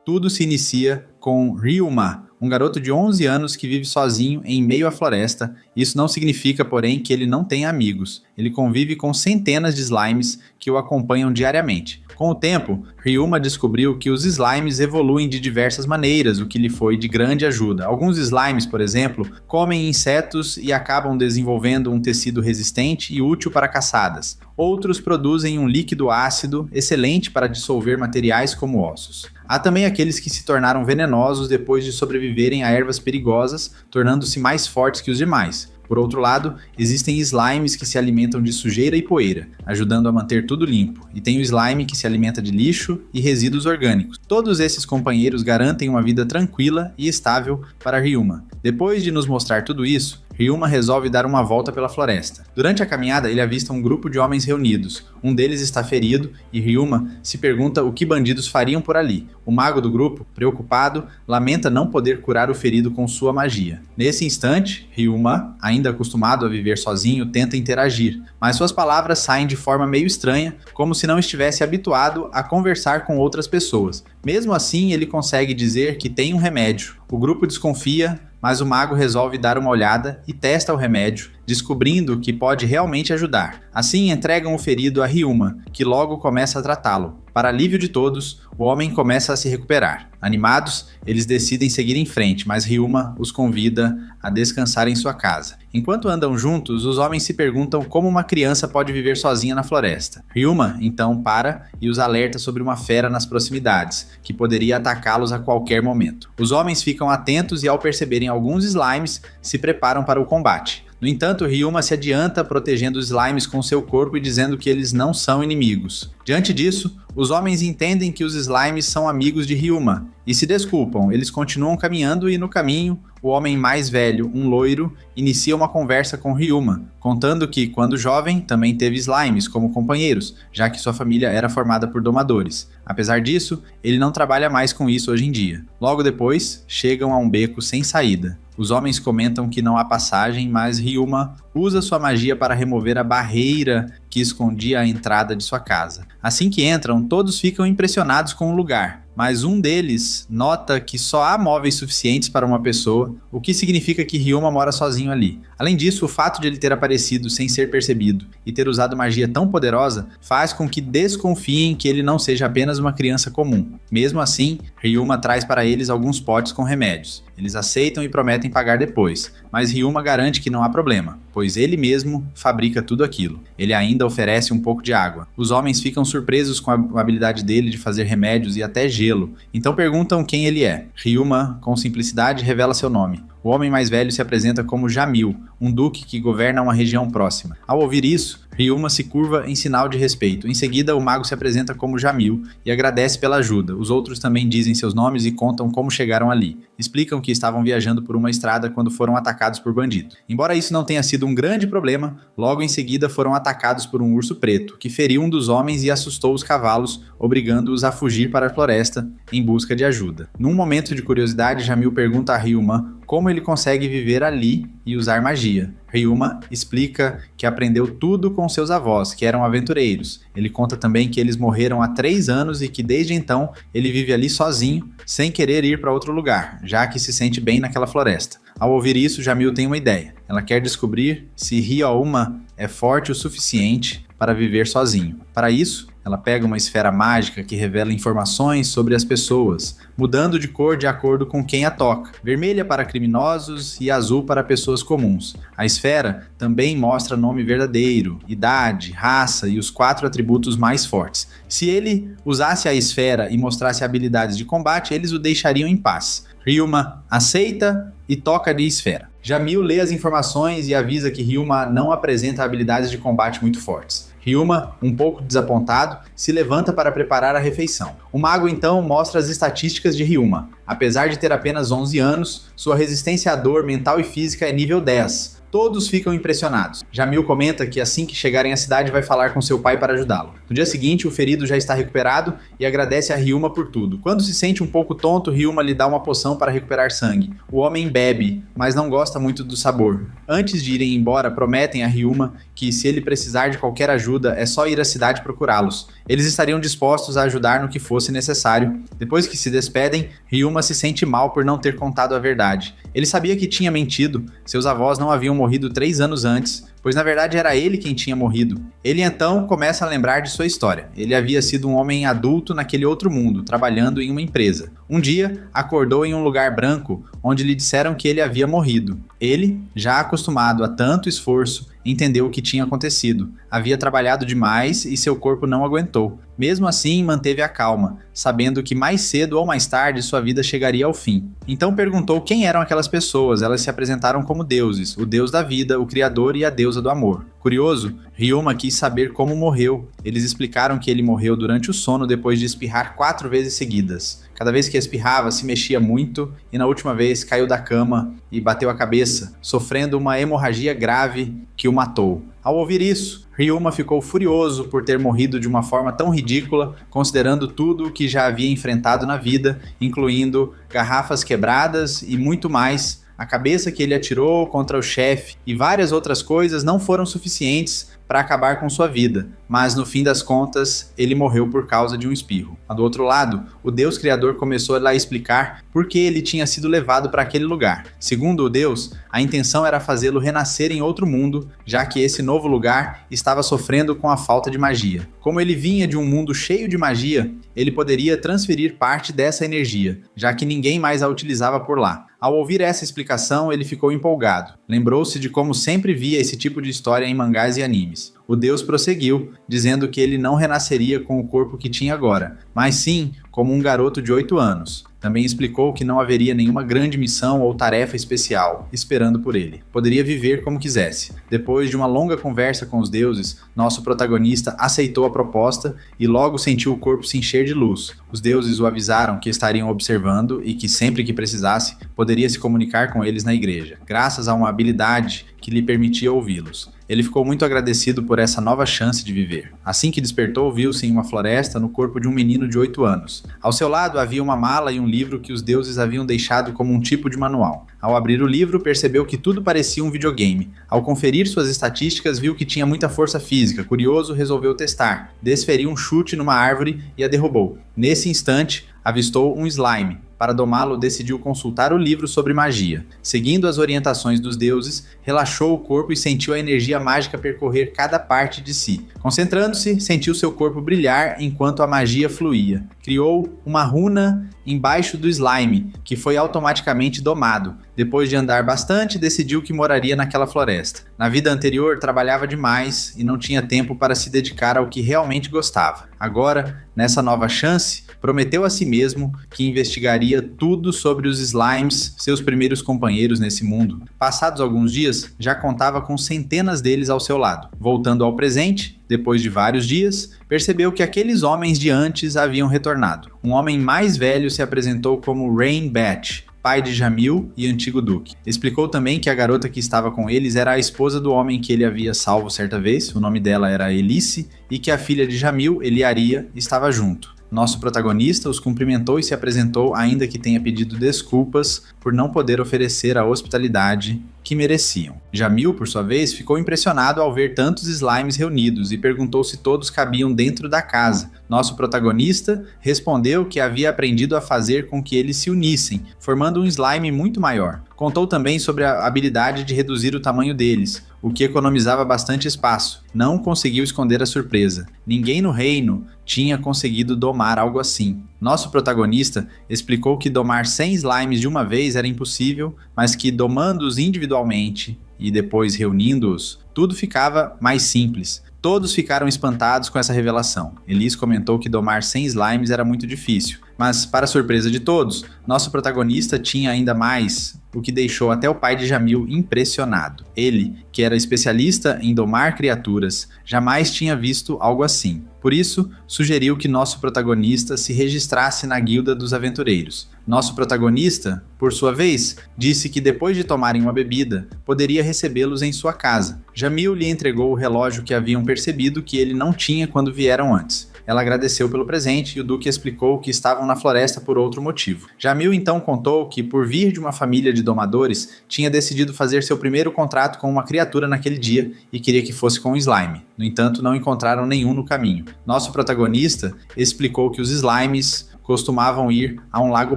Tudo se inicia com Ryuma, um garoto de 11 anos que vive sozinho em meio à floresta. Isso não significa, porém, que ele não tenha amigos. Ele convive com centenas de slimes que o acompanham diariamente. Com o tempo, Ryuma descobriu que os slimes evoluem de diversas maneiras, o que lhe foi de grande ajuda. Alguns slimes, por exemplo, comem insetos e acabam desenvolvendo um tecido resistente e útil para caçadas. Outros produzem um líquido ácido excelente para dissolver materiais como ossos. Há também aqueles que se tornaram venenosos depois de sobreviverem a ervas perigosas, tornando-se mais fortes que os demais. Por outro lado, existem slimes que se alimentam de sujeira e poeira, ajudando a manter tudo limpo, e tem o slime que se alimenta de lixo e resíduos orgânicos. Todos esses companheiros garantem uma vida tranquila e estável para Ryuma. Depois de nos mostrar tudo isso, Ryuma resolve dar uma volta pela floresta. Durante a caminhada, ele avista um grupo de homens reunidos. Um deles está ferido e Ryuma se pergunta o que bandidos fariam por ali. O mago do grupo, preocupado, lamenta não poder curar o ferido com sua magia. Nesse instante, Ryuma, ainda acostumado a viver sozinho, tenta interagir, mas suas palavras saem de forma meio estranha, como se não estivesse habituado a conversar com outras pessoas. Mesmo assim, ele consegue dizer que tem um remédio. O grupo desconfia, mas o mago resolve dar uma olhada e testa o remédio, descobrindo que pode realmente ajudar. Assim, entregam o ferido a Ryuma, que logo começa a tratá-lo. Para alívio de todos, o homem começa a se recuperar. Animados, eles decidem seguir em frente, mas Ryuma os convida a descansar em sua casa. Enquanto andam juntos, os homens se perguntam como uma criança pode viver sozinha na floresta. Ryuma, então, para e os alerta sobre uma fera nas proximidades, que poderia atacá-los a qualquer momento. Os homens ficam atentos e, ao perceberem alguns slimes, se preparam para o combate. No entanto, Ryuma se adianta, protegendo os slimes com seu corpo e dizendo que eles não são inimigos. Diante disso, os homens entendem que os slimes são amigos de Ryuma e se desculpam. Eles continuam caminhando e, no caminho, o homem mais velho, um loiro, inicia uma conversa com Ryuma, contando que, quando jovem, também teve slimes como companheiros, já que sua família era formada por domadores. Apesar disso, ele não trabalha mais com isso hoje em dia. Logo depois, chegam a um beco sem saída. Os homens comentam que não há passagem, mas Ryuma usa sua magia para remover a barreira que escondia a entrada de sua casa. Assim que entram, todos ficam impressionados com o lugar, mas um deles nota que só há móveis suficientes para uma pessoa, o que significa que Ryuma mora sozinho ali. Além disso, o fato de ele ter aparecido sem ser percebido e ter usado magia tão poderosa faz com que desconfiem que ele não seja apenas uma criança comum. Mesmo assim, Ryuma traz para eles alguns potes com remédios. Eles aceitam e prometem pagar depois, mas Ryuma garante que não há problema, pois ele mesmo fabrica tudo aquilo. Ele ainda oferece um pouco de água. Os homens ficam surpresos com a habilidade dele de fazer remédios e até gelo, então perguntam quem ele é. Ryuma, com simplicidade, revela seu nome. O homem mais velho se apresenta como Jamil, um duque que governa uma região próxima. Ao ouvir isso, Ryuma se curva em sinal de respeito. Em seguida, o mago se apresenta como Jamil e agradece pela ajuda. Os outros também dizem seus nomes e contam como chegaram ali. Explicam que estavam viajando por uma estrada quando foram atacados por bandidos. Embora isso não tenha sido um grande problema, logo em seguida foram atacados por um urso preto, que feriu um dos homens e assustou os cavalos, obrigando-os a fugir para a floresta em busca de ajuda. Num momento de curiosidade, Jamil pergunta a Ryuma como ele consegue viver ali e usar magia. Ryuma explica que aprendeu tudo com seus avós, que eram aventureiros. Ele conta também que eles morreram há 3 anos e que desde então ele vive ali sozinho, sem querer ir para outro lugar, já que se sente bem naquela floresta. Ao ouvir isso, Jamil tem uma ideia. Ela quer descobrir se Ryuma é forte o suficiente para viver sozinho. Para isso, ela pega uma esfera mágica que revela informações sobre as pessoas, mudando de cor de acordo com quem a toca. Vermelha para criminosos e azul para pessoas comuns. A esfera também mostra nome verdadeiro, idade, raça e os 4 atributos mais fortes. Se ele usasse a esfera e mostrasse habilidades de combate, eles o deixariam em paz. Ryuma aceita e toca de esfera. Jamil lê as informações e avisa que Ryuma não apresenta habilidades de combate muito fortes. Ryuma, um pouco desapontado, se levanta para preparar a refeição. O mago então mostra as estatísticas de Ryuma. Apesar de ter apenas 11 anos, sua resistência à dor mental e física é nível 10. Todos ficam impressionados. Jamil comenta que assim que chegarem à cidade vai falar com seu pai para ajudá-lo. No dia seguinte, o ferido já está recuperado e agradece a Ryuma por tudo. Quando se sente um pouco tonto, Ryuma lhe dá uma poção para recuperar sangue. O homem bebe, mas não gosta muito do sabor. Antes de irem embora, prometem a Ryuma que se ele precisar de qualquer ajuda, é só ir à cidade procurá-los. Eles estariam dispostos a ajudar no que fosse necessário. Depois que se despedem, Ryuma se sente mal por não ter contado a verdade. Ele sabia que tinha mentido, seus avós não haviam morrido 3 anos antes, pois na verdade era ele quem tinha morrido. Ele então começa a lembrar de sua história. Ele havia sido um homem adulto naquele outro mundo, trabalhando em uma empresa. Um dia, acordou em um lugar branco, onde lhe disseram que ele havia morrido. Ele, já acostumado a tanto esforço, entendeu o que tinha acontecido. Havia trabalhado demais e seu corpo não aguentou. Mesmo assim, manteve a calma, sabendo que mais cedo ou mais tarde sua vida chegaria ao fim. Então perguntou quem eram aquelas pessoas. Elas se apresentaram como deuses, o deus da vida, o criador e a deusa do amor. Curioso, Ryuma quis saber como morreu. Eles explicaram que ele morreu durante o sono depois de espirrar 4 vezes seguidas. Cada vez que espirrava, se mexia muito e na última vez caiu da cama e bateu a cabeça, sofrendo uma hemorragia grave que o matou. Ao ouvir isso, Ryuma ficou furioso por ter morrido de uma forma tão ridícula, considerando tudo o que já havia enfrentado na vida, incluindo garrafas quebradas e muito mais. A cabeça que ele atirou contra o chefe e várias outras coisas não foram suficientes para acabar com sua vida, mas no fim das contas, ele morreu por causa de um espirro. Do outro lado, o Deus Criador começou a explicar por que ele tinha sido levado para aquele lugar. Segundo o Deus, a intenção era fazê-lo renascer em outro mundo, já que esse novo lugar estava sofrendo com a falta de magia. Como ele vinha de um mundo cheio de magia, ele poderia transferir parte dessa energia, já que ninguém mais a utilizava por lá. Ao ouvir essa explicação, ele ficou empolgado. Lembrou-se de como sempre via esse tipo de história em mangás e animes. O deus prosseguiu, dizendo que ele não renasceria com o corpo que tinha agora, mas sim como um garoto de 8 anos. Também explicou que não haveria nenhuma grande missão ou tarefa especial esperando por ele. Poderia viver como quisesse. Depois de uma longa conversa com os deuses, nosso protagonista aceitou a proposta e logo sentiu o corpo se encher de luz. Os deuses o avisaram que estariam observando e que sempre que precisasse, poderia se comunicar com eles na igreja, graças a uma habilidade que lhe permitia ouvi-los. Ele ficou muito agradecido por essa nova chance de viver. Assim que despertou, viu-se em uma floresta no corpo de um menino de 8 anos. Ao seu lado havia uma mala e um livro que os deuses haviam deixado como um tipo de manual. Ao abrir o livro, percebeu que tudo parecia um videogame. Ao conferir suas estatísticas, viu que tinha muita força física. Curioso, resolveu testar. Desferiu um chute numa árvore e a derrubou. Nesse instante, avistou um slime. Para domá-lo, decidiu consultar o livro sobre magia. Seguindo as orientações dos deuses, relaxou o corpo e sentiu a energia mágica percorrer cada parte de si. Concentrando-se, sentiu seu corpo brilhar enquanto a magia fluía. Criou uma runa embaixo do slime, que foi automaticamente domado. Depois de andar bastante, decidiu que moraria naquela floresta. Na vida anterior, trabalhava demais e não tinha tempo para se dedicar ao que realmente gostava. Agora, nessa nova chance, prometeu a si mesmo que investigaria tudo sobre os slimes, seus primeiros companheiros nesse mundo. Passados alguns dias, já contava com centenas deles ao seu lado. Voltando ao presente, depois de vários dias, percebeu que aqueles homens de antes haviam retornado. Um homem mais velho se apresentou como Rain Bat, pai de Jamil e antigo duque. Explicou também que a garota que estava com eles era a esposa do homem que ele havia salvo certa vez, o nome dela era Elice, e que a filha de Jamil, Eliaria, estava junto. Nosso protagonista os cumprimentou e se apresentou, ainda que tenha pedido desculpas por não poder oferecer a hospitalidade que mereciam. Jamil, por sua vez, ficou impressionado ao ver tantos slimes reunidos e perguntou se todos cabiam dentro da casa. Nosso protagonista respondeu que havia aprendido a fazer com que eles se unissem, formando um slime muito maior. Contou também sobre a habilidade de reduzir o tamanho deles, o que economizava bastante espaço. Não conseguiu esconder a surpresa. Ninguém no reino tinha conseguido domar algo assim. Nosso protagonista explicou que domar 100 slimes de uma vez era impossível, mas que domando-os individualmente e depois reunindo-os, tudo ficava mais simples. Todos ficaram espantados com essa revelação. Elise comentou que domar 100 slimes era muito difícil. Mas, para surpresa de todos, nosso protagonista tinha ainda mais, o que deixou até o pai de Jamil impressionado. Ele, que era especialista em domar criaturas, jamais tinha visto algo assim. Por isso, sugeriu que nosso protagonista se registrasse na Guilda dos Aventureiros. Nosso protagonista, por sua vez, disse que depois de tomarem uma bebida, poderia recebê-los em sua casa. Jamil lhe entregou o relógio que haviam percebido que ele não tinha quando vieram antes. Ela agradeceu pelo presente e o Duque explicou que estavam na floresta por outro motivo. Jamil então contou que, por vir de uma família de domadores, tinha decidido fazer seu primeiro contrato com uma criatura naquele dia e queria que fosse com um slime. No entanto, não encontraram nenhum no caminho. Nosso protagonista explicou que os slimes costumavam ir a um lago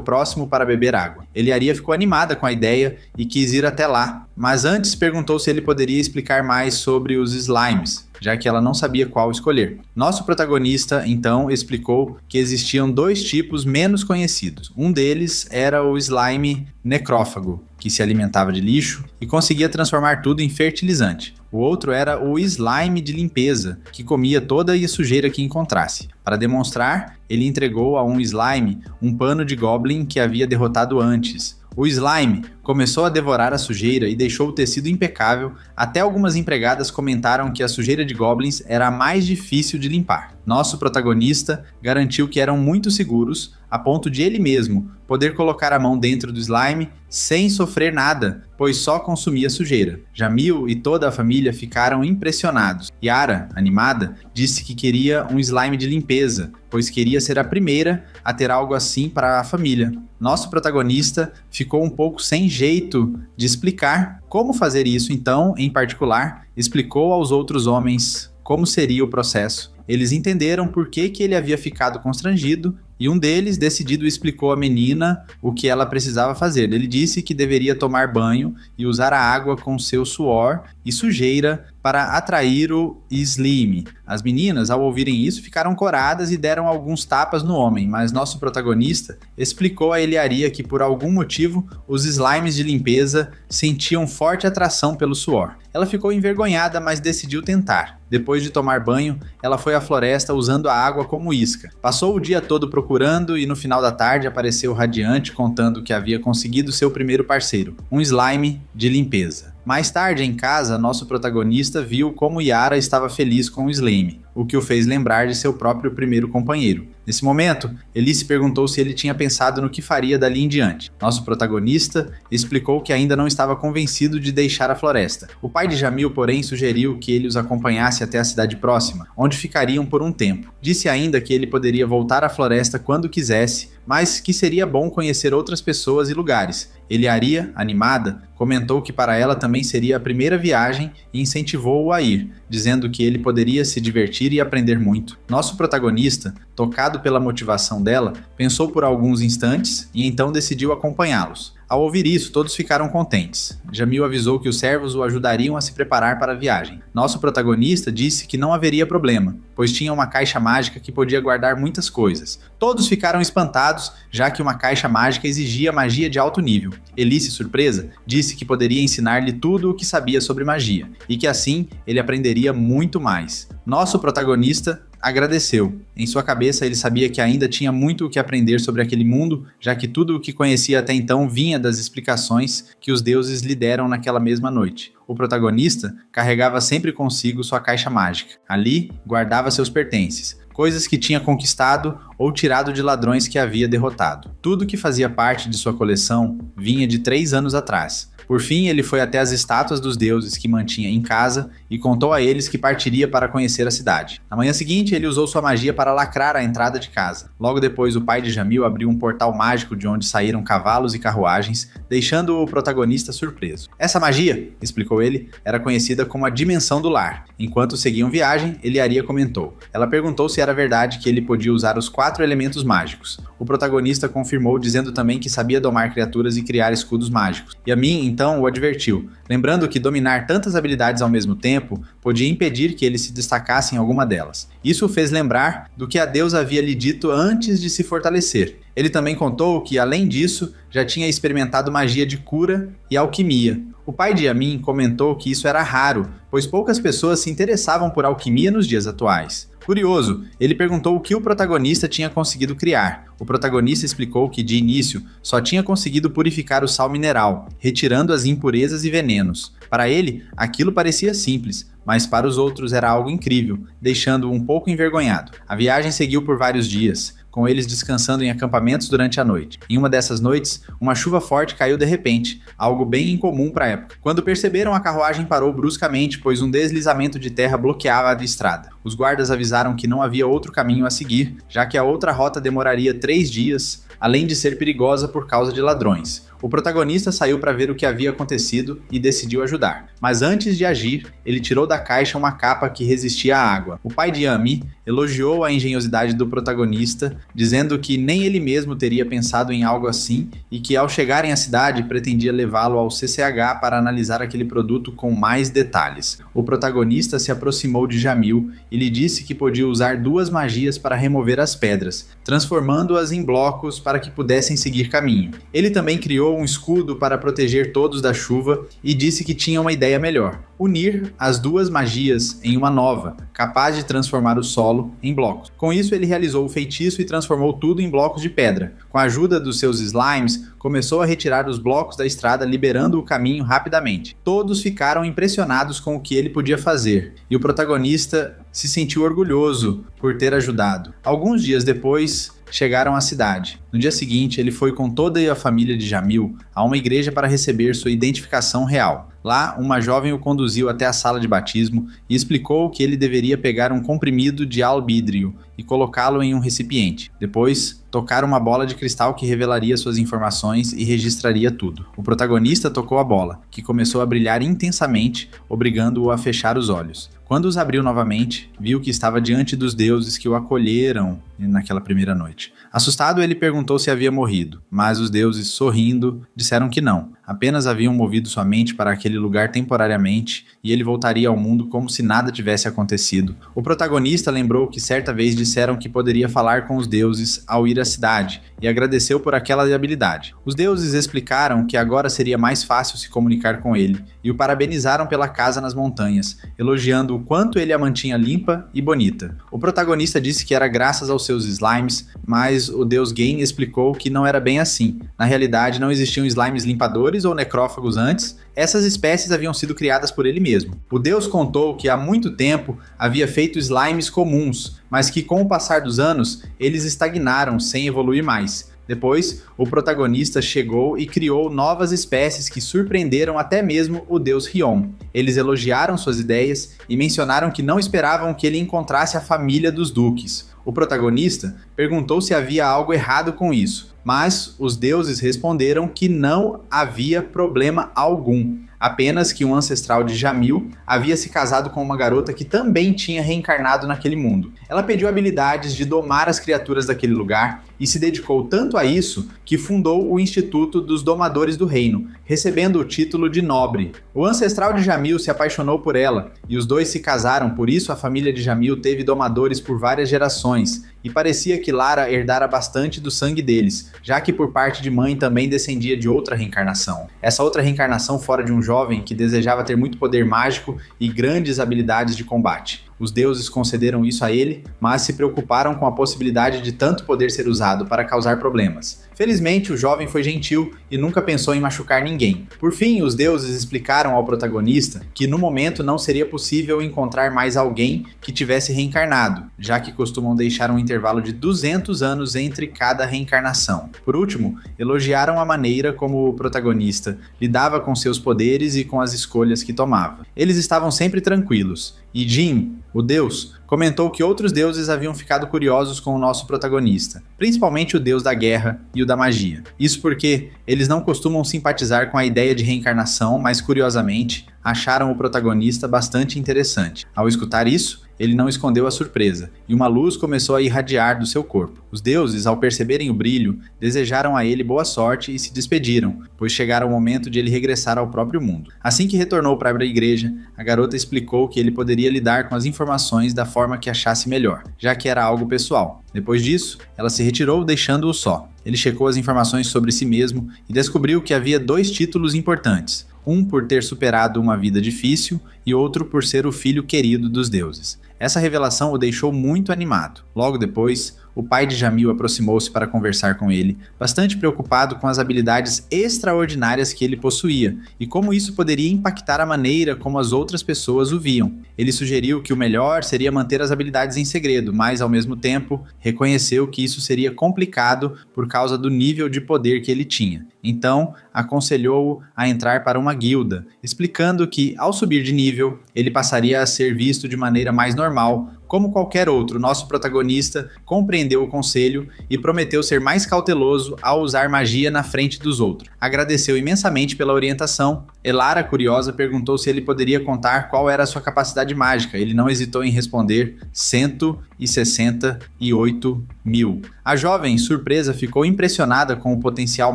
próximo para beber água. Eliaria ficou animada com a ideia e quis ir até lá, mas antes perguntou se ele poderia explicar mais sobre os slimes, já que ela não sabia qual escolher. Nosso protagonista, então, explicou que existiam dois tipos menos conhecidos. Um deles era o slime necrófago, que se alimentava de lixo e conseguia transformar tudo em fertilizante. O outro era o slime de limpeza, que comia toda a sujeira que encontrasse. Para demonstrar, ele entregou a um slime um pano de goblin que havia derrotado antes. O slime começou a devorar a sujeira e deixou o tecido impecável, até algumas empregadas comentaram que a sujeira de goblins era a mais difícil de limpar. Nosso protagonista garantiu que eram muito seguros, a ponto de ele mesmo poder colocar a mão dentro do slime sem sofrer nada, pois só consumia sujeira. Jamil e toda a família ficaram impressionados. Yara, animada, disse que queria um slime de limpeza, pois queria ser a primeira a ter algo assim para a família. Nosso protagonista ficou um pouco sem jeito de explicar como fazer isso, então, em particular, explicou aos outros homens como seria o processo. Eles entenderam por que ele havia ficado constrangido e um deles, decidido, explicou à menina o que ela precisava fazer. Ele disse que deveria tomar banho e usar a água com seu suor e sujeira para atrair o slime. As meninas, ao ouvirem isso, ficaram coradas e deram alguns tapas no homem, mas nosso protagonista explicou a Eliaria que, por algum motivo, os slimes de limpeza sentiam forte atração pelo suor. Ela ficou envergonhada, mas decidiu tentar. Depois de tomar banho, ela foi à floresta usando a água como isca. Passou o dia todo procurando e no final da tarde apareceu radiante contando que havia conseguido seu primeiro parceiro, um slime de limpeza. Mais tarde, em casa, nosso protagonista viu como Yara estava feliz com o slime, o que o fez lembrar de seu próprio primeiro companheiro. Nesse momento, Elise perguntou se ele tinha pensado no que faria dali em diante. Nosso protagonista explicou que ainda não estava convencido de deixar a floresta. O pai de Jamil, porém, sugeriu que ele os acompanhasse até a cidade próxima, onde ficariam por um tempo. Disse ainda que ele poderia voltar à floresta quando quisesse, mas que seria bom conhecer outras pessoas e lugares. Eliaria, animada, comentou que para ela também seria a primeira viagem e incentivou-o a ir, dizendo que ele poderia se divertir e aprender muito. Nosso protagonista, tocado pela motivação dela, pensou por alguns instantes e então decidiu acompanhá-los. Ao ouvir isso, todos ficaram contentes. Jamil avisou que os servos o ajudariam a se preparar para a viagem. Nosso protagonista disse que não haveria problema, pois tinha uma caixa mágica que podia guardar muitas coisas. Todos ficaram espantados, já que uma caixa mágica exigia magia de alto nível. Elise, surpresa, disse que poderia ensinar-lhe tudo o que sabia sobre magia, e que assim ele aprenderia muito mais. Nosso protagonista agradeceu. Em sua cabeça, ele sabia que ainda tinha muito o que aprender sobre aquele mundo, já que tudo o que conhecia até então vinha das explicações que os deuses lhe deram naquela mesma noite. O protagonista carregava sempre consigo sua caixa mágica. Ali, guardava seus pertences, coisas que tinha conquistado ou tirado de ladrões que havia derrotado. Tudo que fazia parte de sua coleção vinha de 3 anos atrás. Por fim, ele foi até as estátuas dos deuses que mantinha em casa e contou a eles que partiria para conhecer a cidade. Na manhã seguinte, ele usou sua magia para lacrar a entrada de casa. Logo depois, o pai de Jamil abriu um portal mágico de onde saíram cavalos e carruagens, deixando o protagonista surpreso. Essa magia, explicou ele, era conhecida como a Dimensão do Lar. Enquanto seguiam viagem, Eliaria comentou. Ela perguntou se era verdade que ele podia usar os 4 elementos mágicos. O protagonista confirmou, dizendo também que sabia domar criaturas e criar escudos mágicos. E a mim, então, o advertiu, lembrando que dominar tantas habilidades ao mesmo tempo podia impedir que ele se destacasse em alguma delas. Isso o fez lembrar do que a deusa havia lhe dito antes de se fortalecer. Ele também contou que, além disso, já tinha experimentado magia de cura e alquimia. O pai de Yamin comentou que isso era raro, pois poucas pessoas se interessavam por alquimia nos dias atuais. Curioso, ele perguntou o que o protagonista tinha conseguido criar. O protagonista explicou que, de início, só tinha conseguido purificar o sal mineral, retirando as impurezas e venenos. Para ele, aquilo parecia simples, mas para os outros era algo incrível, deixando-o um pouco envergonhado. A viagem seguiu por vários dias, com eles descansando em acampamentos durante a noite. Em uma dessas noites, uma chuva forte caiu de repente, algo bem incomum para a época. Quando perceberam, a carruagem parou bruscamente, pois um deslizamento de terra bloqueava a estrada. Os guardas avisaram que não havia outro caminho a seguir, já que a outra rota demoraria 3 dias, além de ser perigosa por causa de ladrões. O protagonista saiu para ver o que havia acontecido e decidiu ajudar. Mas antes de agir, ele tirou da caixa uma capa que resistia à água. O pai de Ami elogiou a engenhosidade do protagonista, dizendo que nem ele mesmo teria pensado em algo assim e que, ao chegarem à cidade, pretendia levá-lo ao CCH para analisar aquele produto com mais detalhes. O protagonista se aproximou de Jamil e lhe disse que podia usar 2 magias para remover as pedras, transformando-as em blocos para que pudessem seguir caminho. Ele também criou um escudo para proteger todos da chuva e disse que tinha uma ideia melhor: unir as 2 magias em uma nova, capaz de transformar o solo em blocos. Com isso, ele realizou o feitiço e transformou tudo em blocos de pedra. Com a ajuda dos seus slimes, começou a retirar os blocos da estrada, liberando o caminho rapidamente. Todos ficaram impressionados com o que ele podia fazer, e o protagonista se sentiu orgulhoso por ter ajudado. Alguns dias depois, chegaram à cidade. No dia seguinte, ele foi com toda a família de Jamil a uma igreja para receber sua identificação real. Lá, uma jovem o conduziu até a sala de batismo e explicou que ele deveria pegar um comprimido de albídrio e colocá-lo em um recipiente. Depois, tocar uma bola de cristal que revelaria suas informações e registraria tudo. O protagonista tocou a bola, que começou a brilhar intensamente, obrigando-o a fechar os olhos. Quando os abriu novamente, viu que estava diante dos deuses que o acolheram naquela primeira noite. Assustado, ele perguntou se havia morrido, mas os deuses, sorrindo, disseram que não. Apenas haviam movido sua mente para aquele lugar temporariamente e ele voltaria ao mundo como se nada tivesse acontecido. O protagonista lembrou que certa vez disseram que poderia falar com os deuses ao ir à cidade e agradeceu por aquela habilidade. Os deuses explicaram que agora seria mais fácil se comunicar com ele e o parabenizaram pela casa nas montanhas, elogiando o quanto ele a mantinha limpa e bonita. O protagonista disse que era graças aos seus slimes, mas o deus Gain explicou que não era bem assim. Na realidade, não existiam slimes limpadores ou necrófagos antes, essas espécies haviam sido criadas por ele mesmo. O deus contou que há muito tempo havia feito slimes comuns, mas que com o passar dos anos, eles estagnaram sem evoluir mais. Depois, o protagonista chegou e criou novas espécies que surpreenderam até mesmo o deus Rion. Eles elogiaram suas ideias e mencionaram que não esperavam que ele encontrasse a família dos duques. O protagonista perguntou se havia algo errado com isso, mas os deuses responderam que não havia problema algum. Apenas que um ancestral de Jamil havia se casado com uma garota que também tinha reencarnado naquele mundo. Ela pediu habilidades de domar as criaturas daquele lugar e se dedicou tanto a isso que fundou o Instituto dos Domadores do Reino, recebendo o título de nobre. O ancestral de Jamil se apaixonou por ela e os dois se casaram, por isso a família de Jamil teve domadores por várias gerações e parecia que Lara herdara bastante do sangue deles, já que por parte de mãe também descendia de outra reencarnação. Essa outra reencarnação fora de um jovem que desejava ter muito poder mágico e grandes habilidades de combate. Os deuses concederam isso a ele, mas se preocuparam com a possibilidade de tanto poder ser usado para causar problemas. Felizmente, o jovem foi gentil e nunca pensou em machucar ninguém. Por fim, os deuses explicaram ao protagonista que no momento não seria possível encontrar mais alguém que tivesse reencarnado, já que costumam deixar um intervalo de 200 anos entre cada reencarnação. Por último, elogiaram a maneira como o protagonista lidava com seus poderes e com as escolhas que tomava. Eles estavam sempre tranquilos, e Jin, o deus, comentou que outros deuses haviam ficado curiosos com o nosso protagonista, principalmente o deus da guerra e o da magia. Isso porque eles não costumam simpatizar com a ideia de reencarnação, mas curiosamente acharam o protagonista bastante interessante. Ao escutar isso, ele não escondeu a surpresa, e uma luz começou a irradiar do seu corpo. Os deuses, ao perceberem o brilho, desejaram a ele boa sorte e se despediram, pois chegara o momento de ele regressar ao próprio mundo. Assim que retornou para a igreja, a garota explicou que ele poderia lidar com as informações da forma que achasse melhor, já que era algo pessoal. Depois disso, ela se retirou, deixando-o só. Ele checou as informações sobre si mesmo e descobriu que havia 2 títulos importantes. um por ter superado uma vida difícil e outro por ser o filho querido dos deuses. Essa revelação o deixou muito animado. Logo depois, o pai de Jamil aproximou-se para conversar com ele, bastante preocupado com as habilidades extraordinárias que ele possuía e como isso poderia impactar a maneira como as outras pessoas o viam. Ele sugeriu que o melhor seria manter as habilidades em segredo, mas ao mesmo tempo reconheceu que isso seria complicado por causa do nível de poder que ele tinha. Então, aconselhou-o a entrar para uma guilda, explicando que, ao subir de nível, ele passaria a ser visto de maneira mais normal. Como qualquer outro, nosso protagonista compreendeu o conselho e prometeu ser mais cauteloso ao usar magia na frente dos outros. Agradeceu imensamente pela orientação. Elara, curiosa, perguntou se ele poderia contar qual era a sua capacidade mágica. Ele não hesitou em responder: 168.000. A jovem, surpresa, ficou impressionada com o potencial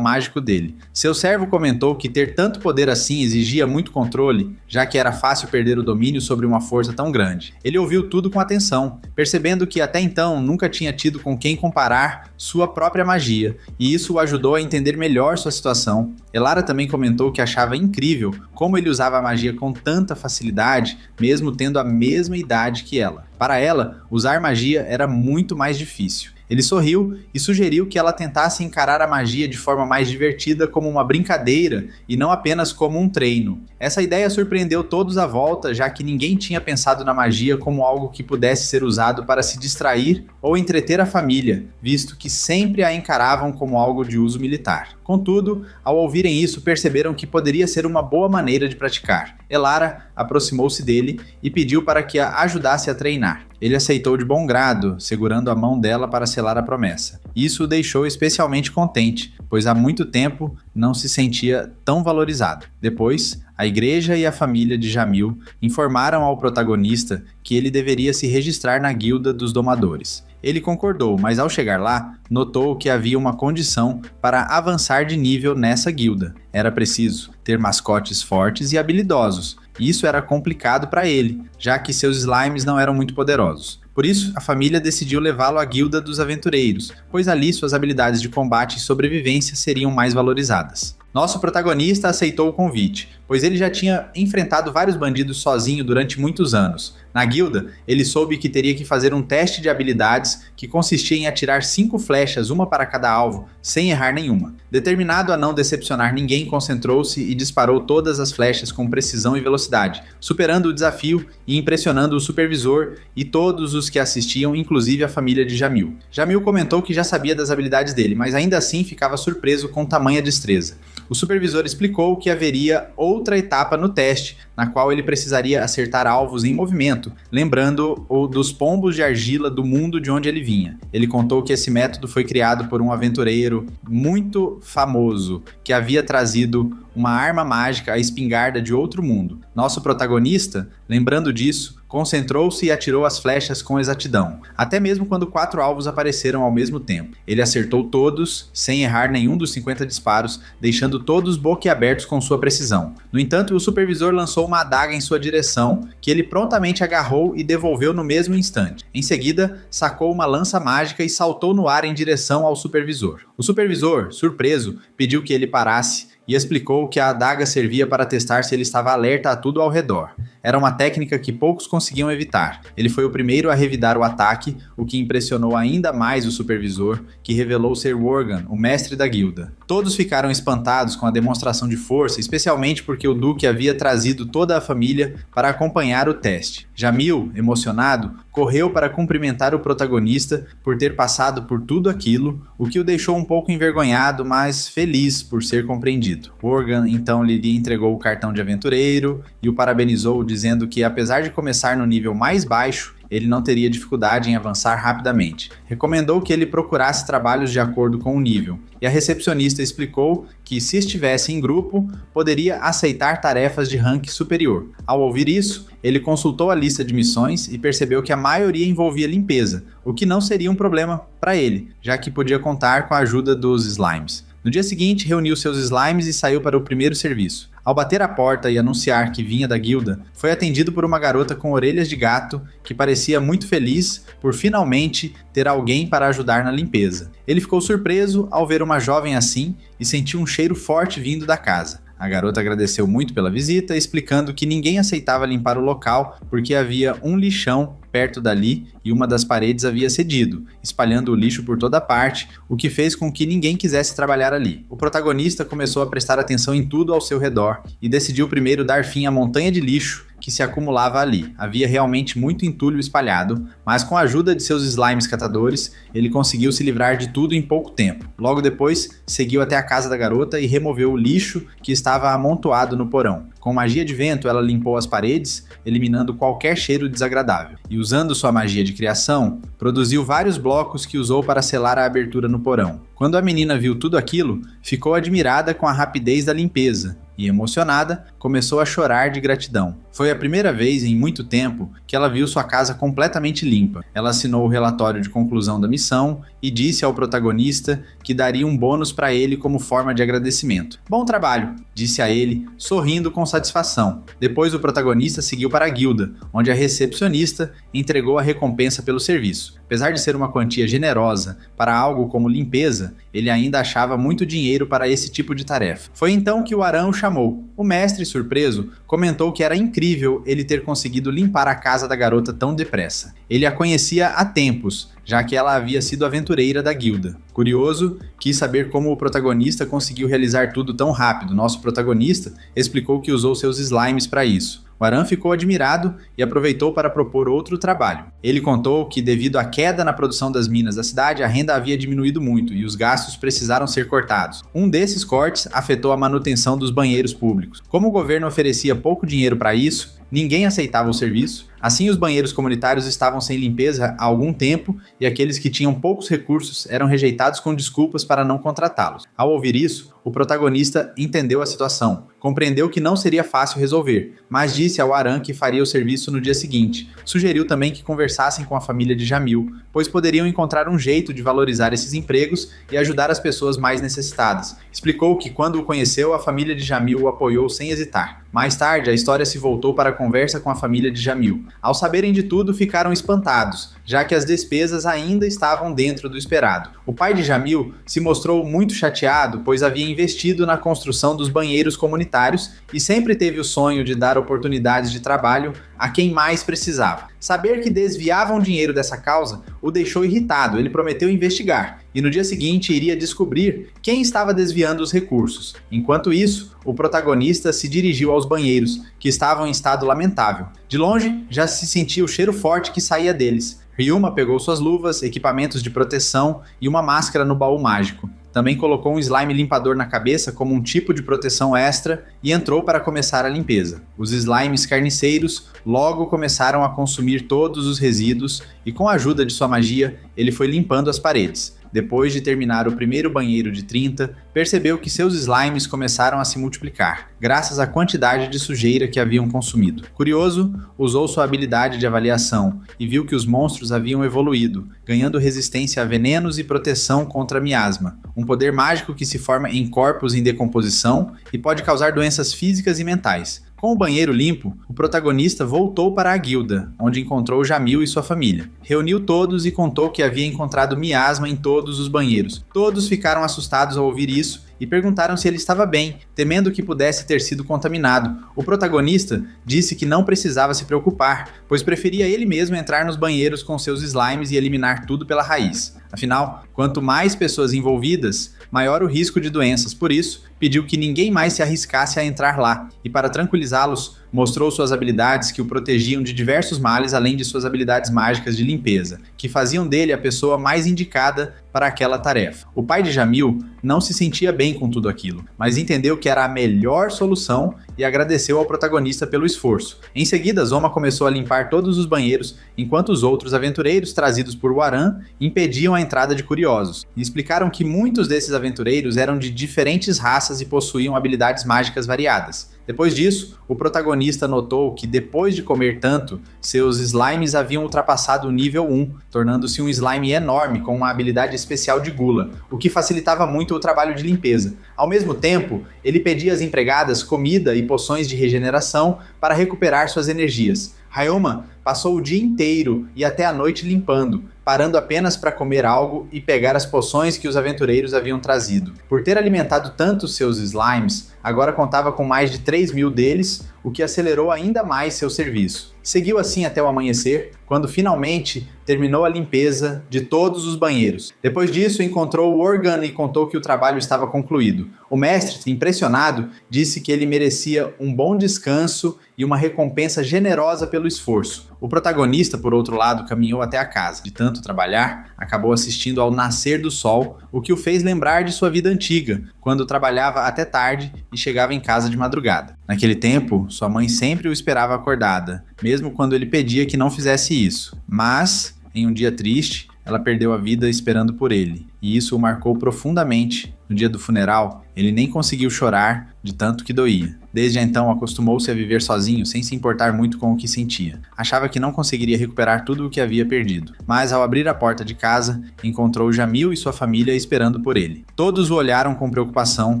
mágico dele. Seu servo comentou que ter tanto poder assim exigia muito controle, já que era fácil perder o domínio sobre uma força tão grande. Ele ouviu tudo com atenção, percebendo que até então nunca tinha tido com quem comparar sua própria magia, e isso o ajudou a entender melhor sua situação. Elara também comentou que achava incrível como ele usava a magia com tanta facilidade, mesmo tendo a mesma idade que ela. Para ela, usar magia era muito mais difícil. Ele sorriu e sugeriu que ela tentasse encarar a magia de forma mais divertida, como uma brincadeira e não apenas como um treino. Essa ideia surpreendeu todos à volta, já que ninguém tinha pensado na magia como algo que pudesse ser usado para se distrair ou entreter a família, visto que sempre a encaravam como algo de uso militar. Contudo, ao ouvirem isso, perceberam que poderia ser uma boa maneira de praticar. Elara aproximou-se dele e pediu para que a ajudasse a treinar. Ele aceitou de bom grado, segurando a mão dela para selar a promessa. Isso o deixou especialmente contente, pois há muito tempo não se sentia tão valorizado. Depois, a igreja e a família de Jamil informaram ao protagonista que ele deveria se registrar na guilda dos domadores. Ele concordou, mas ao chegar lá, notou que havia uma condição para avançar de nível nessa guilda. Era preciso ter mascotes fortes e habilidosos. Isso era complicado para ele, já que seus slimes não eram muito poderosos. Por isso, a família decidiu levá-lo à Guilda dos Aventureiros, pois ali suas habilidades de combate e sobrevivência seriam mais valorizadas. Nosso protagonista aceitou o convite, pois ele já tinha enfrentado vários bandidos sozinho durante muitos anos. Na guilda, ele soube que teria que fazer um teste de habilidades que consistia em atirar 5 flechas, uma para cada alvo, sem errar nenhuma. Determinado a não decepcionar ninguém, concentrou-se e disparou todas as flechas com precisão e velocidade, superando o desafio e impressionando o supervisor e todos os que assistiam, inclusive a família de Jamil. Jamil comentou que já sabia das habilidades dele, mas ainda assim ficava surpreso com tamanha destreza. O supervisor explicou que haveria outra etapa no teste, na qual ele precisaria acertar alvos em movimento, lembrando-o dos pombos de argila do mundo de onde ele vinha. Ele contou que esse método foi criado por um aventureiro muito famoso, que havia trazido uma arma mágica, a espingarda de outro mundo. Nosso protagonista, lembrando disso, concentrou-se e atirou as flechas com exatidão, até mesmo quando 4 alvos apareceram ao mesmo tempo. Ele acertou todos, sem errar nenhum dos 50 disparos, deixando todos boquiabertos com sua precisão. No entanto, o supervisor lançou uma adaga em sua direção, que ele prontamente agarrou e devolveu no mesmo instante. Em seguida, sacou uma lança mágica e saltou no ar em direção ao supervisor. O supervisor, surpreso, pediu que ele parasse e explicou que a adaga servia para testar se ele estava alerta a tudo ao redor. Era uma técnica que poucos conseguiam evitar. Ele foi o primeiro a revidar o ataque, o que impressionou ainda mais o supervisor, que revelou ser Worgan, o mestre da guilda. Todos ficaram espantados com a demonstração de força, especialmente porque o duque havia trazido toda a família para acompanhar o teste. Jamil, emocionado, correu para cumprimentar o protagonista por ter passado por tudo aquilo, o que o deixou um pouco envergonhado, mas feliz por ser compreendido. Worgan então lhe entregou o cartão de aventureiro e o parabenizou, dizendo que apesar de começar no nível mais baixo, ele não teria dificuldade em avançar rapidamente. Recomendou que ele procurasse trabalhos de acordo com o nível, e a recepcionista explicou que, se estivesse em grupo, poderia aceitar tarefas de rank superior. Ao ouvir isso, ele consultou a lista de missões e percebeu que a maioria envolvia limpeza, o que não seria um problema para ele, já que podia contar com a ajuda dos slimes. No dia seguinte, reuniu seus slimes e saiu para o primeiro serviço. Ao bater a porta e anunciar que vinha da guilda, foi atendido por uma garota com orelhas de gato que parecia muito feliz por finalmente ter alguém para ajudar na limpeza. Ele ficou surpreso ao ver uma jovem assim e sentiu um cheiro forte vindo da casa. A garota agradeceu muito pela visita, explicando que ninguém aceitava limpar o local porque havia um lixão perto dali e uma das paredes havia cedido, espalhando o lixo por toda parte, o que fez com que ninguém quisesse trabalhar ali. O protagonista começou a prestar atenção em tudo ao seu redor e decidiu primeiro dar fim à montanha de lixo que se acumulava ali. Havia realmente muito entulho espalhado, mas com a ajuda de seus slimes catadores, ele conseguiu se livrar de tudo em pouco tempo. Logo depois, seguiu até a casa da garota e removeu o lixo que estava amontoado no porão. Com magia de vento, ela limpou as paredes, eliminando qualquer cheiro desagradável. E usando sua magia de criação, produziu vários blocos que usou para selar a abertura no porão. Quando a menina viu tudo aquilo, ficou admirada com a rapidez da limpeza e, emocionada, começou a chorar de gratidão. Foi a primeira vez em muito tempo que ela viu sua casa completamente limpa. Ela assinou o relatório de conclusão da missão e disse ao protagonista que daria um bônus para ele como forma de agradecimento. "Bom trabalho", disse a ele, sorrindo com satisfação. Depois o protagonista seguiu para a guilda, onde a recepcionista entregou a recompensa pelo serviço. Apesar de ser uma quantia generosa para algo como limpeza, ele ainda achava muito dinheiro para esse tipo de tarefa. Foi então que o Aran o chamou. O mestre, surpreso, comentou que era incrível ele ter conseguido limpar a casa da garota tão depressa. Ele a conhecia há tempos, já que ela havia sido aventureira da guilda. Curioso, quis saber como o protagonista conseguiu realizar tudo tão rápido. Nosso protagonista explicou que usou seus slimes para isso. O Aran ficou admirado e aproveitou para propor outro trabalho. Ele contou que, devido à queda na produção das minas da cidade, a renda havia diminuído muito e os gastos precisaram ser cortados. Um desses cortes afetou a manutenção dos banheiros públicos. Como o governo oferecia pouco dinheiro para isso, ninguém aceitava o serviço. Assim, os banheiros comunitários estavam sem limpeza há algum tempo e aqueles que tinham poucos recursos eram rejeitados com desculpas para não contratá-los. Ao ouvir isso, o protagonista entendeu a situação, compreendeu que não seria fácil resolver, mas disse ao Aran que faria o serviço no dia seguinte. Sugeriu também que conversassem com a família de Jamil, pois poderiam encontrar um jeito de valorizar esses empregos e ajudar as pessoas mais necessitadas. Explicou que, quando o conheceu, a família de Jamil o apoiou sem hesitar. Mais tarde, a história se voltou para a conversa com a família de Jamil. Ao saberem de tudo, ficaram espantados, já que as despesas ainda estavam dentro do esperado. O pai de Jamil se mostrou muito chateado, pois havia investido na construção dos banheiros comunitários e sempre teve o sonho de dar oportunidades de trabalho a quem mais precisava. Saber que desviavam dinheiro dessa causa o deixou irritado. Ele prometeu investigar e no dia seguinte iria descobrir quem estava desviando os recursos. Enquanto isso, o protagonista se dirigiu aos banheiros, que estavam em estado lamentável. De longe, já se sentia o cheiro forte que saía deles. Ryuma pegou suas luvas, equipamentos de proteção e uma máscara no baú mágico. Também colocou um slime limpador na cabeça como um tipo de proteção extra e entrou para começar a limpeza. Os slimes carniceiros logo começaram a consumir todos os resíduos e, com a ajuda de sua magia, ele foi limpando as paredes. Depois de terminar o primeiro banheiro de 30, percebeu que seus slimes começaram a se multiplicar, graças à quantidade de sujeira que haviam consumido. Curioso, usou sua habilidade de avaliação e viu que os monstros haviam evoluído, ganhando resistência a venenos e proteção contra miasma, um poder mágico que se forma em corpos em decomposição e pode causar doenças físicas e mentais. Com o banheiro limpo, o protagonista voltou para a guilda, onde encontrou Jamil e sua família. Reuniu todos e contou que havia encontrado miasma em todos os banheiros. Todos ficaram assustados ao ouvir isso e perguntaram se ele estava bem, temendo que pudesse ter sido contaminado. O protagonista disse que não precisava se preocupar, pois preferia ele mesmo entrar nos banheiros com seus slimes e eliminar tudo pela raiz. Afinal, quanto mais pessoas envolvidas, maior o risco de doenças. Por isso, pediu que ninguém mais se arriscasse a entrar lá, e para tranquilizá-los, mostrou suas habilidades que o protegiam de diversos males, além de suas habilidades mágicas de limpeza, que faziam dele a pessoa mais indicada para aquela tarefa. O pai de Jamil não se sentia bem com tudo aquilo, mas entendeu que era a melhor solução e agradeceu ao protagonista pelo esforço. Em seguida, Zoma começou a limpar todos os banheiros, enquanto os outros aventureiros trazidos por Waran impediam a entrada de curiosos, e explicaram que muitos desses aventureiros eram de diferentes raças e possuíam habilidades mágicas variadas. Depois disso, o protagonista notou que, depois de comer tanto, seus slimes haviam ultrapassado o nível 1, tornando-se um slime enorme com uma habilidade especial de gula, o que facilitava muito o trabalho de limpeza. Ao mesmo tempo, ele pedia às empregadas comida e poções de regeneração para recuperar suas energias. Ryuma passou o dia inteiro e até a noite limpando, parando apenas para comer algo e pegar as poções que os aventureiros haviam trazido. Por ter alimentado tanto seus slimes, agora contava com mais de 3.000 deles, o que acelerou ainda mais seu serviço. Seguiu assim até o amanhecer, quando finalmente terminou a limpeza de todos os banheiros. Depois disso, encontrou Worgen e contou que o trabalho estava concluído. O mestre, impressionado, disse que ele merecia um bom descanso e uma recompensa generosa pelo esforço. O protagonista, por outro lado, caminhou até a casa. De tanto trabalhar, acabou assistindo ao nascer do sol, o que o fez lembrar de sua vida antiga, quando trabalhava até tarde e chegava em casa de madrugada. Naquele tempo, sua mãe sempre o esperava acordada, mesmo quando ele pedia que não fizesse isso. Mas, em um dia triste, ela perdeu a vida esperando por ele, e isso o marcou profundamente. No dia do funeral, ele nem conseguiu chorar de tanto que doía. Desde então, acostumou-se a viver sozinho, sem se importar muito com o que sentia. Achava que não conseguiria recuperar tudo o que havia perdido. Mas, ao abrir a porta de casa, encontrou Jamil e sua família esperando por ele. Todos o olharam com preocupação,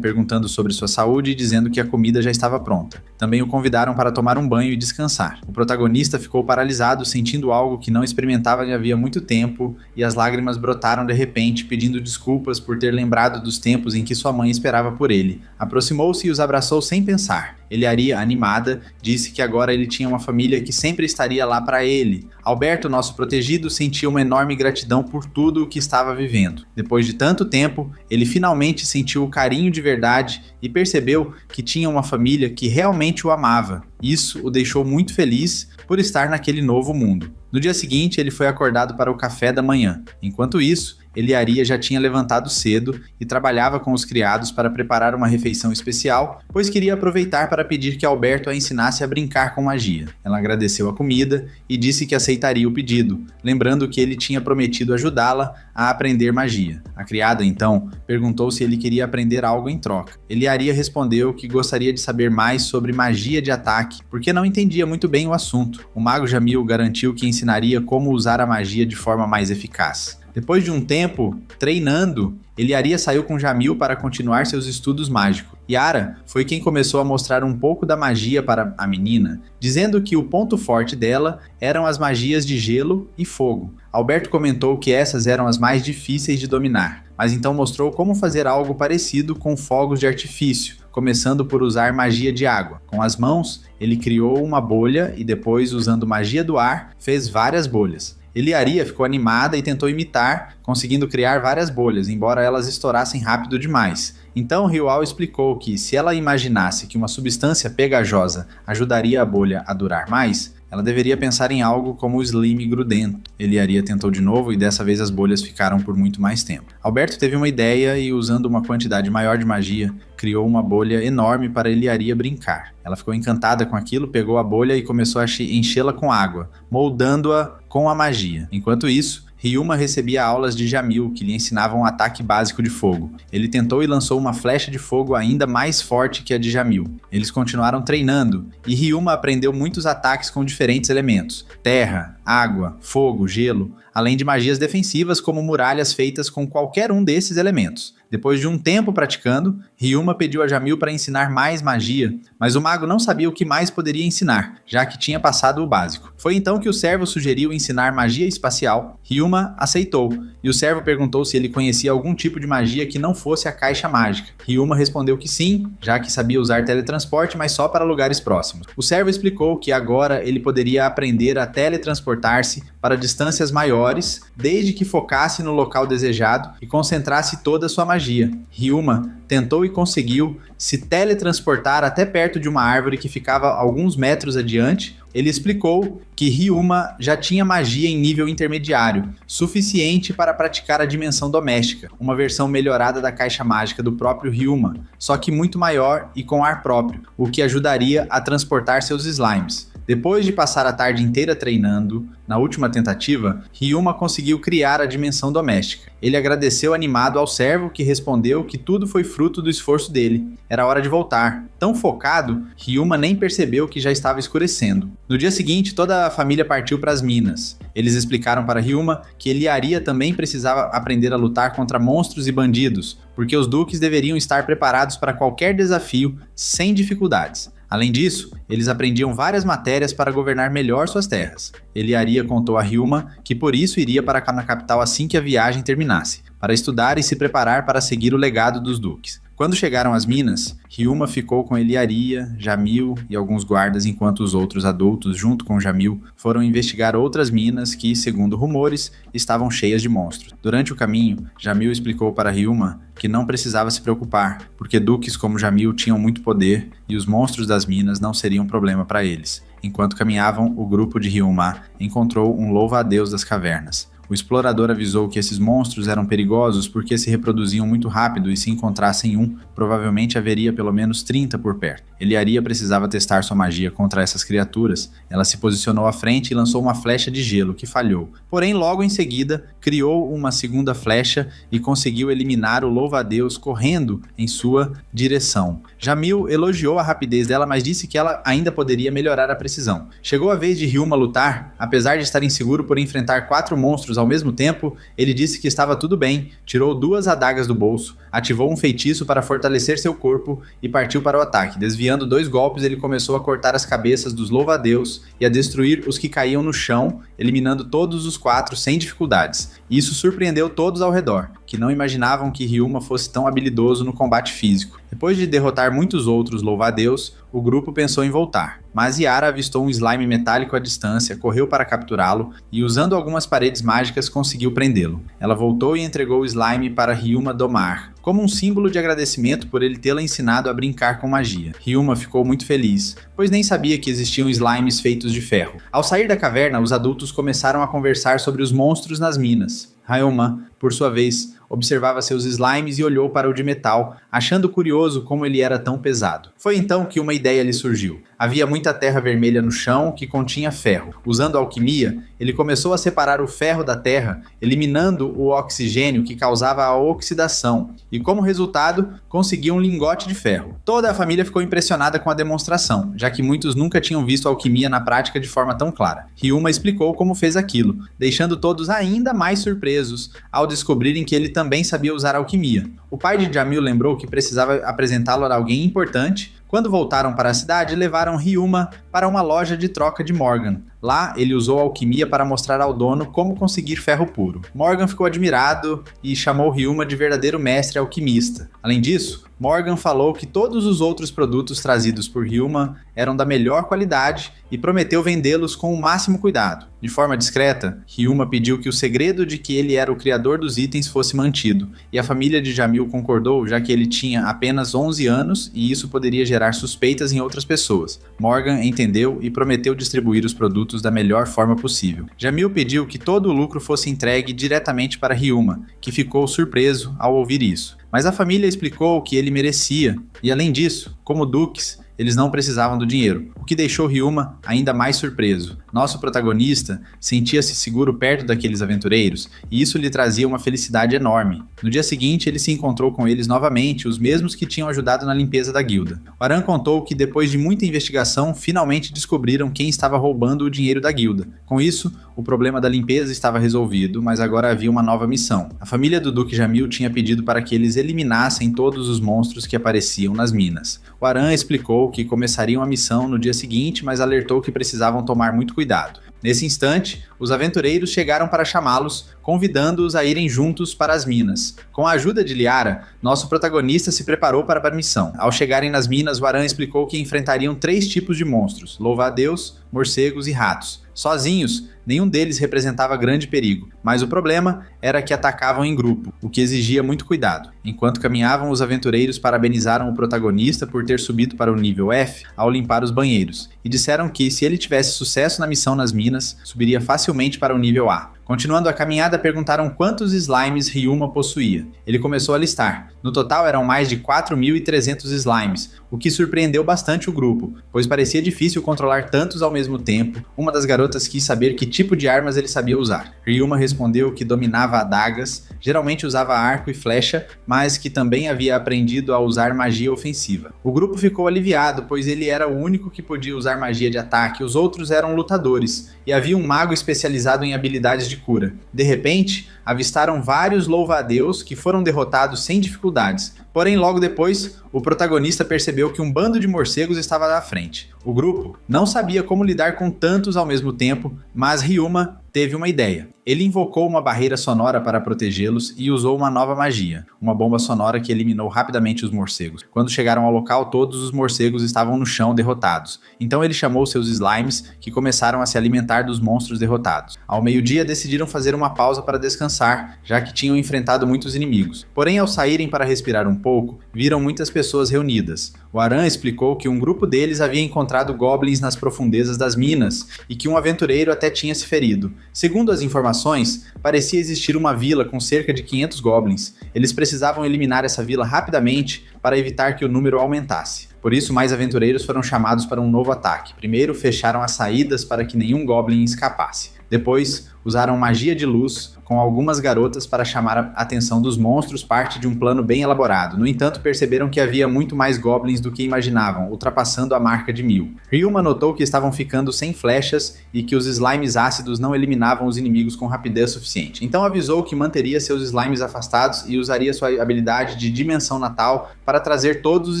perguntando sobre sua saúde e dizendo que a comida já estava pronta. Também o convidaram para tomar um banho e descansar. O protagonista ficou paralisado, sentindo algo que não experimentava havia muito tempo, e as lágrimas brotaram de repente, pedindo desculpas por ter lembrado dos tempos em que sua mãe esperava por ele. Aproximou-se e os abraçou sem pensar. Eliaria, animada, disse que agora ele tinha uma família que sempre estaria lá para ele. Alberto, nosso protegido, sentia uma enorme gratidão por tudo o que estava vivendo. Depois de tanto tempo, ele finalmente sentiu o carinho de verdade e percebeu que tinha uma família que realmente o amava. Isso o deixou muito feliz por estar naquele novo mundo. No dia seguinte, ele foi acordado para o café da manhã. Enquanto isso, Eliaria já tinha levantado cedo e trabalhava com os criados para preparar uma refeição especial, pois queria aproveitar para pedir que Alberto a ensinasse a brincar com magia. Ela agradeceu a comida e disse que aceitaria o pedido, lembrando que ele tinha prometido ajudá-la a aprender magia. A criada, então, perguntou se ele queria aprender algo em troca. Eliaria respondeu que gostaria de saber mais sobre magia de ataque, porque não entendia muito bem o assunto. O mago Jamil garantiu que ensinaria como usar a magia de forma mais eficaz. Depois de um tempo treinando, Eliaria saiu com Jamil para continuar seus estudos mágicos. Yara foi quem começou a mostrar um pouco da magia para a menina, dizendo que o ponto forte dela eram as magias de gelo e fogo. Alberto comentou que essas eram as mais difíceis de dominar, mas então mostrou como fazer algo parecido com fogos de artifício, começando por usar magia de água. Com as mãos, ele criou uma bolha e depois, usando magia do ar, fez várias bolhas. Eliaria ficou animada e tentou imitar, conseguindo criar várias bolhas, embora elas estourassem rápido demais. Então Riual explicou que, se ela imaginasse que uma substância pegajosa ajudaria a bolha a durar mais, ela deveria pensar em algo como o slime grudento. Eliaria tentou de novo e dessa vez as bolhas ficaram por muito mais tempo. Alberto teve uma ideia e, usando uma quantidade maior de magia, criou uma bolha enorme para Eliaria brincar. Ela ficou encantada com aquilo, pegou a bolha e começou a enchê-la com água, moldando-a com a magia. Enquanto isso, Ryuma recebia aulas de Jamil, que lhe ensinavam um ataque básico de fogo. Ele tentou e lançou uma flecha de fogo ainda mais forte que a de Jamil. Eles continuaram treinando, e Ryuma aprendeu muitos ataques com diferentes elementos: terra, água, fogo, gelo, além de magias defensivas como muralhas feitas com qualquer um desses elementos. Depois de um tempo praticando, Ryuma pediu a Jamil para ensinar mais magia, mas o mago não sabia o que mais poderia ensinar, já que tinha passado o básico. Foi então que o servo sugeriu ensinar magia espacial. Ryuma aceitou, e o servo perguntou se ele conhecia algum tipo de magia que não fosse a caixa mágica. Ryuma respondeu que sim, já que sabia usar teletransporte, mas só para lugares próximos. O servo explicou que agora ele poderia aprender a teletransportar-se para distâncias maiores, desde que focasse no local desejado e concentrasse toda a sua magia. Ryuma tentou e conseguiu se teletransportar até perto de uma árvore que ficava alguns metros adiante. Ele explicou que Ryuma já tinha magia em nível intermediário, suficiente para praticar a dimensão doméstica, uma versão melhorada da caixa mágica do próprio Ryuma, só que muito maior e com ar próprio, o que ajudaria a transportar seus slimes. Depois de passar a tarde inteira treinando, na última tentativa, Ryuma conseguiu criar a dimensão doméstica. Ele agradeceu animado ao servo, que respondeu que tudo foi fruto do esforço dele. Era hora de voltar. Tão focado, Ryuma nem percebeu que já estava escurecendo. No dia seguinte, toda a família partiu para as minas. Eles explicaram para Ryuma que Eliaria também precisava aprender a lutar contra monstros e bandidos, porque os duques deveriam estar preparados para qualquer desafio sem dificuldades. Além disso, eles aprendiam várias matérias para governar melhor suas terras. Eliaria contou a Ryuma que por isso iria para a capital assim que a viagem terminasse, para estudar e se preparar para seguir o legado dos duques. Quando chegaram às minas, Ryuma ficou com Eliaria, Jamil e alguns guardas enquanto os outros adultos, junto com Jamil, foram investigar outras minas que, segundo rumores, estavam cheias de monstros. Durante o caminho, Jamil explicou para Ryuma que não precisava se preocupar, porque duques como Jamil tinham muito poder e os monstros das minas não seriam problema para eles. Enquanto caminhavam, o grupo de Ryuma encontrou um louva-a-Deus das cavernas. O explorador avisou que esses monstros eram perigosos porque se reproduziam muito rápido e se encontrassem um, provavelmente haveria pelo menos 30 por perto. Eliaria precisava testar sua magia contra essas criaturas. Ela se posicionou à frente e lançou uma flecha de gelo que falhou. Porém, logo em seguida, criou uma segunda flecha e conseguiu eliminar o louva-a-Deus correndo em sua direção. Jamil elogiou a rapidez dela, mas disse que ela ainda poderia melhorar a precisão. Chegou a vez de Ryuma lutar. Apesar de estar inseguro por enfrentar 4 monstros ao mesmo tempo, ele disse que estava tudo bem, tirou 2 adagas do bolso, ativou um feitiço para fortalecer seu corpo e partiu para o ataque. Desviando 2 golpes, ele começou a cortar as cabeças dos louva-a-Deus e a destruir os que caíam no chão, eliminando todos os 4 sem dificuldades. Isso surpreendeu todos ao redor, que não imaginavam que Ryuma fosse tão habilidoso no combate físico. Depois de derrotar muitos outros louva-a-Deus, o grupo pensou em voltar, mas Yara avistou um slime metálico à distância, correu para capturá-lo e, usando algumas paredes mágicas, conseguiu prendê-lo. Ela voltou e entregou o slime para Ryuma domar, como um símbolo de agradecimento por ele tê-la ensinado a brincar com magia. Ryuma ficou muito feliz, pois nem sabia que existiam slimes feitos de ferro. Ao sair da caverna, os adultos começaram a conversar sobre os monstros nas minas. Ryuma, por sua vez, observava seus slimes e olhou para o de metal, achando curioso como ele era tão pesado. Foi então que uma ideia lhe surgiu. Havia muita terra vermelha no chão que continha ferro. Usando a alquimia, ele começou a separar o ferro da terra, eliminando o oxigênio que causava a oxidação, e como resultado, conseguiu um lingote de ferro. Toda a família ficou impressionada com a demonstração, já que muitos nunca tinham visto a alquimia na prática de forma tão clara. Ryuma explicou como fez aquilo, deixando todos ainda mais surpresos ao descobrirem que ele também sabia usar a alquimia. O pai de Jamil lembrou que precisava apresentá-lo a alguém importante. Quando voltaram para a cidade, levaram Ryuma para uma loja de troca de Morgan. Lá, ele usou a alquimia para mostrar ao dono como conseguir ferro puro. Morgan ficou admirado e chamou Ryuma de verdadeiro mestre alquimista. Além disso, Morgan falou que todos os outros produtos trazidos por Ryuma eram da melhor qualidade e prometeu vendê-los com o máximo cuidado. De forma discreta, Ryuma pediu que o segredo de que ele era o criador dos itens fosse mantido, e a família de Jamil concordou, já que ele tinha apenas 11 anos e isso poderia gerar suspeitas em outras pessoas. Morgan entendeu e prometeu distribuir os produtos da melhor forma possível. Jamil pediu que todo o lucro fosse entregue diretamente para Ryuma, que ficou surpreso ao ouvir isso. Mas a família explicou que ele merecia, e além disso, como duques, eles não precisavam do dinheiro, o que deixou Ryuma ainda mais surpreso. Nosso protagonista sentia-se seguro perto daqueles aventureiros, e isso lhe trazia uma felicidade enorme. No dia seguinte, ele se encontrou com eles novamente, os mesmos que tinham ajudado na limpeza da guilda. O Aran contou que depois de muita investigação, finalmente descobriram quem estava roubando o dinheiro da guilda. Com isso, o problema da limpeza estava resolvido, mas agora havia uma nova missão. A família do Duque Jamil tinha pedido para que eles eliminassem todos os monstros que apareciam nas minas. O Aran explicou que começariam a missão no dia seguinte, mas alertou que precisavam tomar muito cuidado. Nesse instante, os aventureiros chegaram para chamá-los, convidando-os a irem juntos para as minas. Com a ajuda de Liara, nosso protagonista se preparou para a missão. Ao chegarem nas minas, o Aran explicou que enfrentariam 3 tipos de monstros: louva-a-Deus, morcegos e ratos. Sozinhos, nenhum deles representava grande perigo, mas o problema era que atacavam em grupo, o que exigia muito cuidado. Enquanto caminhavam, os aventureiros parabenizaram o protagonista por ter subido para o nível F ao limpar os banheiros, e disseram que, se ele tivesse sucesso na missão nas minas, subiria facilmente para o nível A. Continuando a caminhada, perguntaram quantos slimes Ryuma possuía. Ele começou a listar. No total eram mais de 4.300 slimes, o que surpreendeu bastante o grupo, pois parecia difícil controlar tantos ao mesmo tempo. Uma das garotas quis saber que tipo de armas ele sabia usar. Ryuma respondeu que dominava adagas, geralmente usava arco e flecha, mas que também havia aprendido a usar magia ofensiva. O grupo ficou aliviado, pois ele era o único que podia usar magia de ataque, os outros eram lutadores, e havia um mago especializado em habilidades de de cura. De repente, avistaram vários louva-a-Deus que foram derrotados sem dificuldades. Porém, logo depois, o protagonista percebeu que um bando de morcegos estava à frente. O grupo não sabia como lidar com tantos ao mesmo tempo, mas Ryuma teve uma ideia. Ele invocou uma barreira sonora para protegê-los e usou uma nova magia, uma bomba sonora que eliminou rapidamente os morcegos. Quando chegaram ao local, todos os morcegos estavam no chão derrotados. Então ele chamou seus slimes, que começaram a se alimentar dos monstros derrotados. Ao meio-dia, decidiram fazer uma pausa para descansar, já que tinham enfrentado muitos inimigos. Porém, ao saírem para respirar um pouco, viram muitas pessoas reunidas. O Aran explicou que um grupo deles havia encontrado goblins nas profundezas das minas e que um aventureiro até tinha se ferido. Segundo as informações, parecia existir uma vila com cerca de 500 goblins. Eles precisavam eliminar essa vila rapidamente para evitar que o número aumentasse. Por isso, mais aventureiros foram chamados para um novo ataque. Primeiro, fecharam as saídas para que nenhum goblin escapasse. Depois, usaram magia de luz com algumas garotas para chamar a atenção dos monstros, parte de um plano bem elaborado. No entanto, perceberam que havia muito mais goblins do que imaginavam, ultrapassando a marca de 1000. Ryuma notou que estavam ficando sem flechas e que os slimes ácidos não eliminavam os inimigos com rapidez suficiente. Então avisou que manteria seus slimes afastados e usaria sua habilidade de dimensão natal para trazer todos os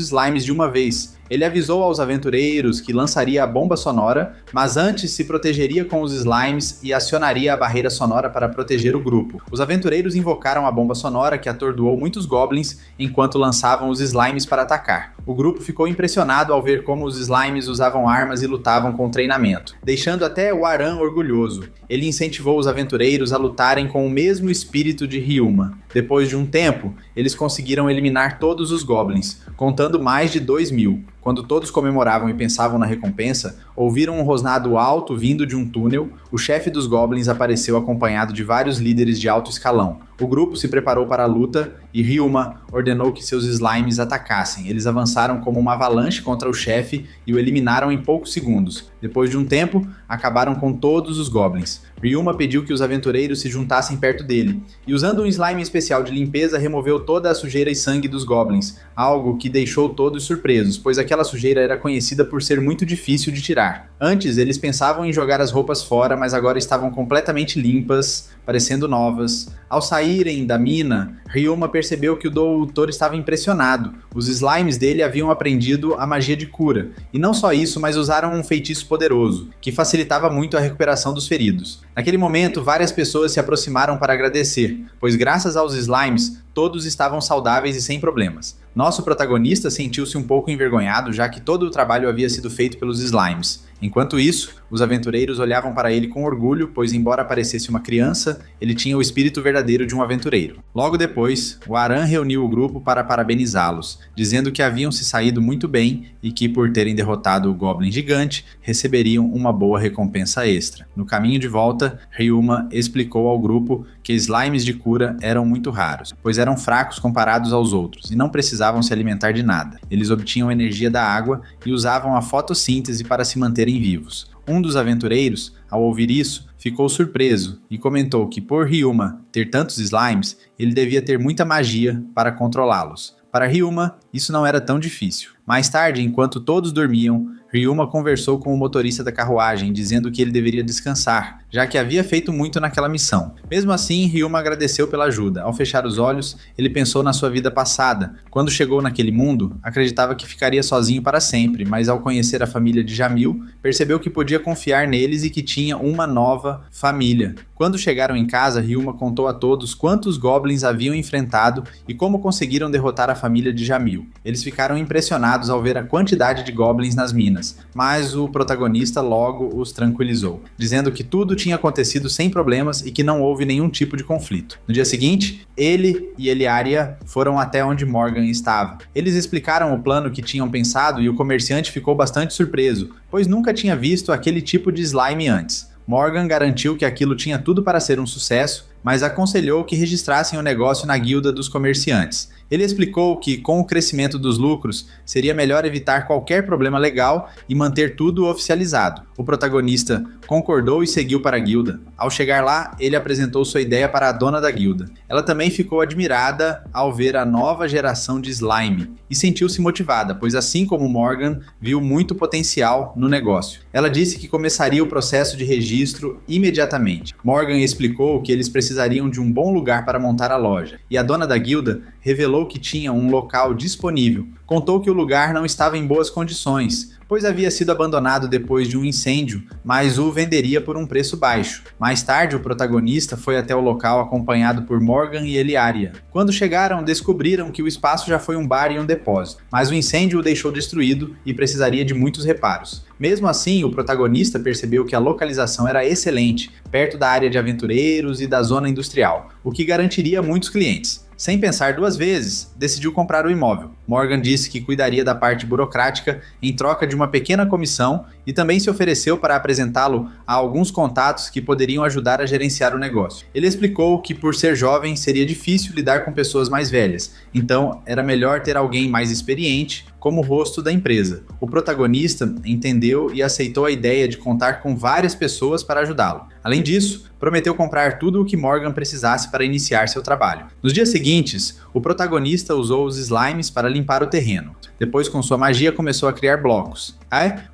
slimes de uma vez. Ele avisou aos aventureiros que lançaria a bomba sonora, mas antes se protegeria com os slimes e acionaria a barreira sonora para proteger o grupo. Os aventureiros invocaram a bomba sonora, que atordoou muitos goblins enquanto lançavam os slimes para atacar. O grupo ficou impressionado ao ver como os slimes usavam armas e lutavam com treinamento, deixando até o Aran orgulhoso. Ele incentivou os aventureiros a lutarem com o mesmo espírito de Ryuma. Depois de um tempo, eles conseguiram eliminar todos os goblins, contando mais de 2000. Quando todos comemoravam e pensavam na recompensa, ouviram um rosnado alto vindo de um túnel. O chefe dos goblins apareceu acompanhado de vários líderes de alto escalão. O grupo se preparou para a luta e Ryuma ordenou que seus slimes atacassem. Eles avançaram como uma avalanche contra o chefe e o eliminaram em poucos segundos. Depois de um tempo, acabaram com todos os goblins. Ryuma pediu que os aventureiros se juntassem perto dele, e usando um slime especial de limpeza, removeu toda a sujeira e sangue dos goblins, algo que deixou todos surpresos, pois aquela sujeira era conhecida por ser muito difícil de tirar. Antes, eles pensavam em jogar as roupas fora, mas agora estavam completamente limpas, parecendo novas. Ao saírem da mina, Ryuma percebeu que o doutor estava impressionado. Os slimes dele haviam aprendido a magia de cura, e não só isso, mas usaram um feitiço poderoso, que facilitava muito a recuperação dos feridos. Naquele momento, várias pessoas se aproximaram para agradecer, pois graças aos slimes, todos estavam saudáveis e sem problemas. Nosso protagonista sentiu-se um pouco envergonhado, já que todo o trabalho havia sido feito pelos slimes. Enquanto isso, os aventureiros olhavam para ele com orgulho, pois embora parecesse uma criança, ele tinha o espírito verdadeiro de um aventureiro. Logo depois, o Aran reuniu o grupo para parabenizá-los, dizendo que haviam se saído muito bem e que, por terem derrotado o Goblin Gigante, receberiam uma boa recompensa extra. No caminho de volta, Ryuma explicou ao grupo que slimes de cura eram muito raros, pois eram fracos comparados aos outros e não precisavam se alimentar de nada. Eles obtinham energia da água e usavam a fotossíntese para se manterem vivos. Um dos aventureiros, ao ouvir isso, ficou surpreso e comentou que por Ryuma ter tantos slimes, ele devia ter muita magia para controlá-los. Para Ryuma, isso não era tão difícil. Mais tarde, enquanto todos dormiam, Ryuma conversou com o motorista da carruagem, dizendo que ele deveria descansar, já que havia feito muito naquela missão. Mesmo assim, Ryuma agradeceu pela ajuda. Ao fechar os olhos, ele pensou na sua vida passada. Quando chegou naquele mundo, acreditava que ficaria sozinho para sempre, mas ao conhecer a família de Jamil, percebeu que podia confiar neles e que tinha uma nova família. Quando chegaram em casa, Ryuma contou a todos quantos goblins haviam enfrentado e como conseguiram derrotar a família de Jamil. Eles ficaram impressionados ao ver a quantidade de goblins nas minas, mas o protagonista logo os tranquilizou, dizendo que tudo tinha acontecido sem problemas e que não houve nenhum tipo de conflito. No dia seguinte, ele e Eliaria foram até onde Morgan estava. Eles explicaram o plano que tinham pensado e o comerciante ficou bastante surpreso, pois nunca tinha visto aquele tipo de slime antes. Morgan garantiu que aquilo tinha tudo para ser um sucesso, mas aconselhou que registrassem o negócio na guilda dos comerciantes. Ele explicou que, com o crescimento dos lucros, seria melhor evitar qualquer problema legal e manter tudo oficializado. O protagonista concordou e seguiu para a guilda. Ao chegar lá, ele apresentou sua ideia para a dona da guilda. Ela também ficou admirada ao ver a nova geração de slime e sentiu-se motivada, pois assim como Morgan, viu muito potencial no negócio. Ela disse que começaria o processo de registro imediatamente. Morgan explicou que eles precisariam de um bom lugar para montar a loja, e a dona da guilda revelou que tinha um local disponível. Contou que o lugar não estava em boas condições, pois havia sido abandonado depois de um incêndio, mas o venderia por um preço baixo. Mais tarde, o protagonista foi até o local acompanhado por Morgan e Eliaria. Quando chegaram, descobriram que o espaço já foi um bar e um depósito, mas o incêndio o deixou destruído e precisaria de muitos reparos. Mesmo assim, o protagonista percebeu que a localização era excelente, perto da área de aventureiros e da zona industrial, o que garantiria muitos clientes. Sem pensar duas vezes, decidiu comprar o imóvel. Morgan disse que cuidaria da parte burocrática em troca de uma pequena comissão e também se ofereceu para apresentá-lo a alguns contatos que poderiam ajudar a gerenciar o negócio. Ele explicou que, por ser jovem, seria difícil lidar com pessoas mais velhas, então era melhor ter alguém mais experiente como rosto da empresa. O protagonista entendeu e aceitou a ideia de contar com várias pessoas para ajudá-lo. Além disso, prometeu comprar tudo o que Morgan precisasse para iniciar seu trabalho. Nos dias seguintes, o protagonista usou os slimes para limpar o terreno. Depois, com sua magia, começou a criar blocos.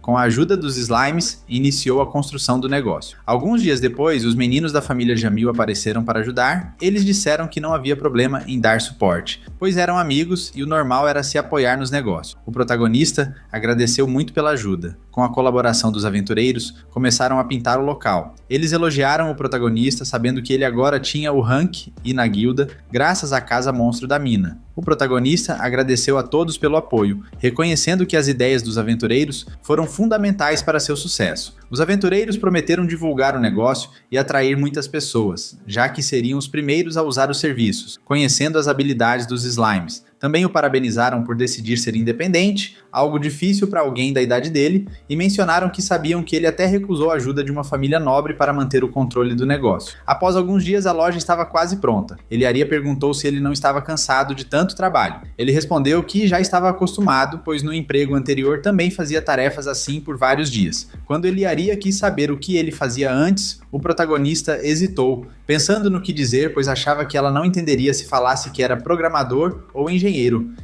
Com a ajuda dos slimes, iniciou a construção do negócio. Alguns dias depois, os meninos da família Jamil apareceram para ajudar. Eles disseram que não havia problema em dar suporte, pois eram amigos e o normal era se apoiar nos negócios. O protagonista agradeceu muito pela ajuda. Com a colaboração dos aventureiros, começaram a pintar o local. Eles elogiaram o protagonista, sabendo que ele agora tinha o rank e na guilda, graças à casa monstro da mina. O protagonista agradeceu a todos pelo apoio, reconhecendo que as ideias dos aventureiros foram fundamentais para seu sucesso. Os aventureiros prometeram divulgar o negócio e atrair muitas pessoas, já que seriam os primeiros a usar os serviços, conhecendo as habilidades dos slimes. Também o parabenizaram por decidir ser independente, algo difícil para alguém da idade dele, e mencionaram que sabiam que ele até recusou a ajuda de uma família nobre para manter o controle do negócio. Após alguns dias, a loja estava quase pronta. Eliaria perguntou se ele não estava cansado de tanto trabalho. Ele respondeu que já estava acostumado, pois no emprego anterior também fazia tarefas assim por vários dias. Quando Eliaria quis saber o que ele fazia antes, o protagonista hesitou, pensando no que dizer, pois achava que ela não entenderia se falasse que era programador ou engenheiro.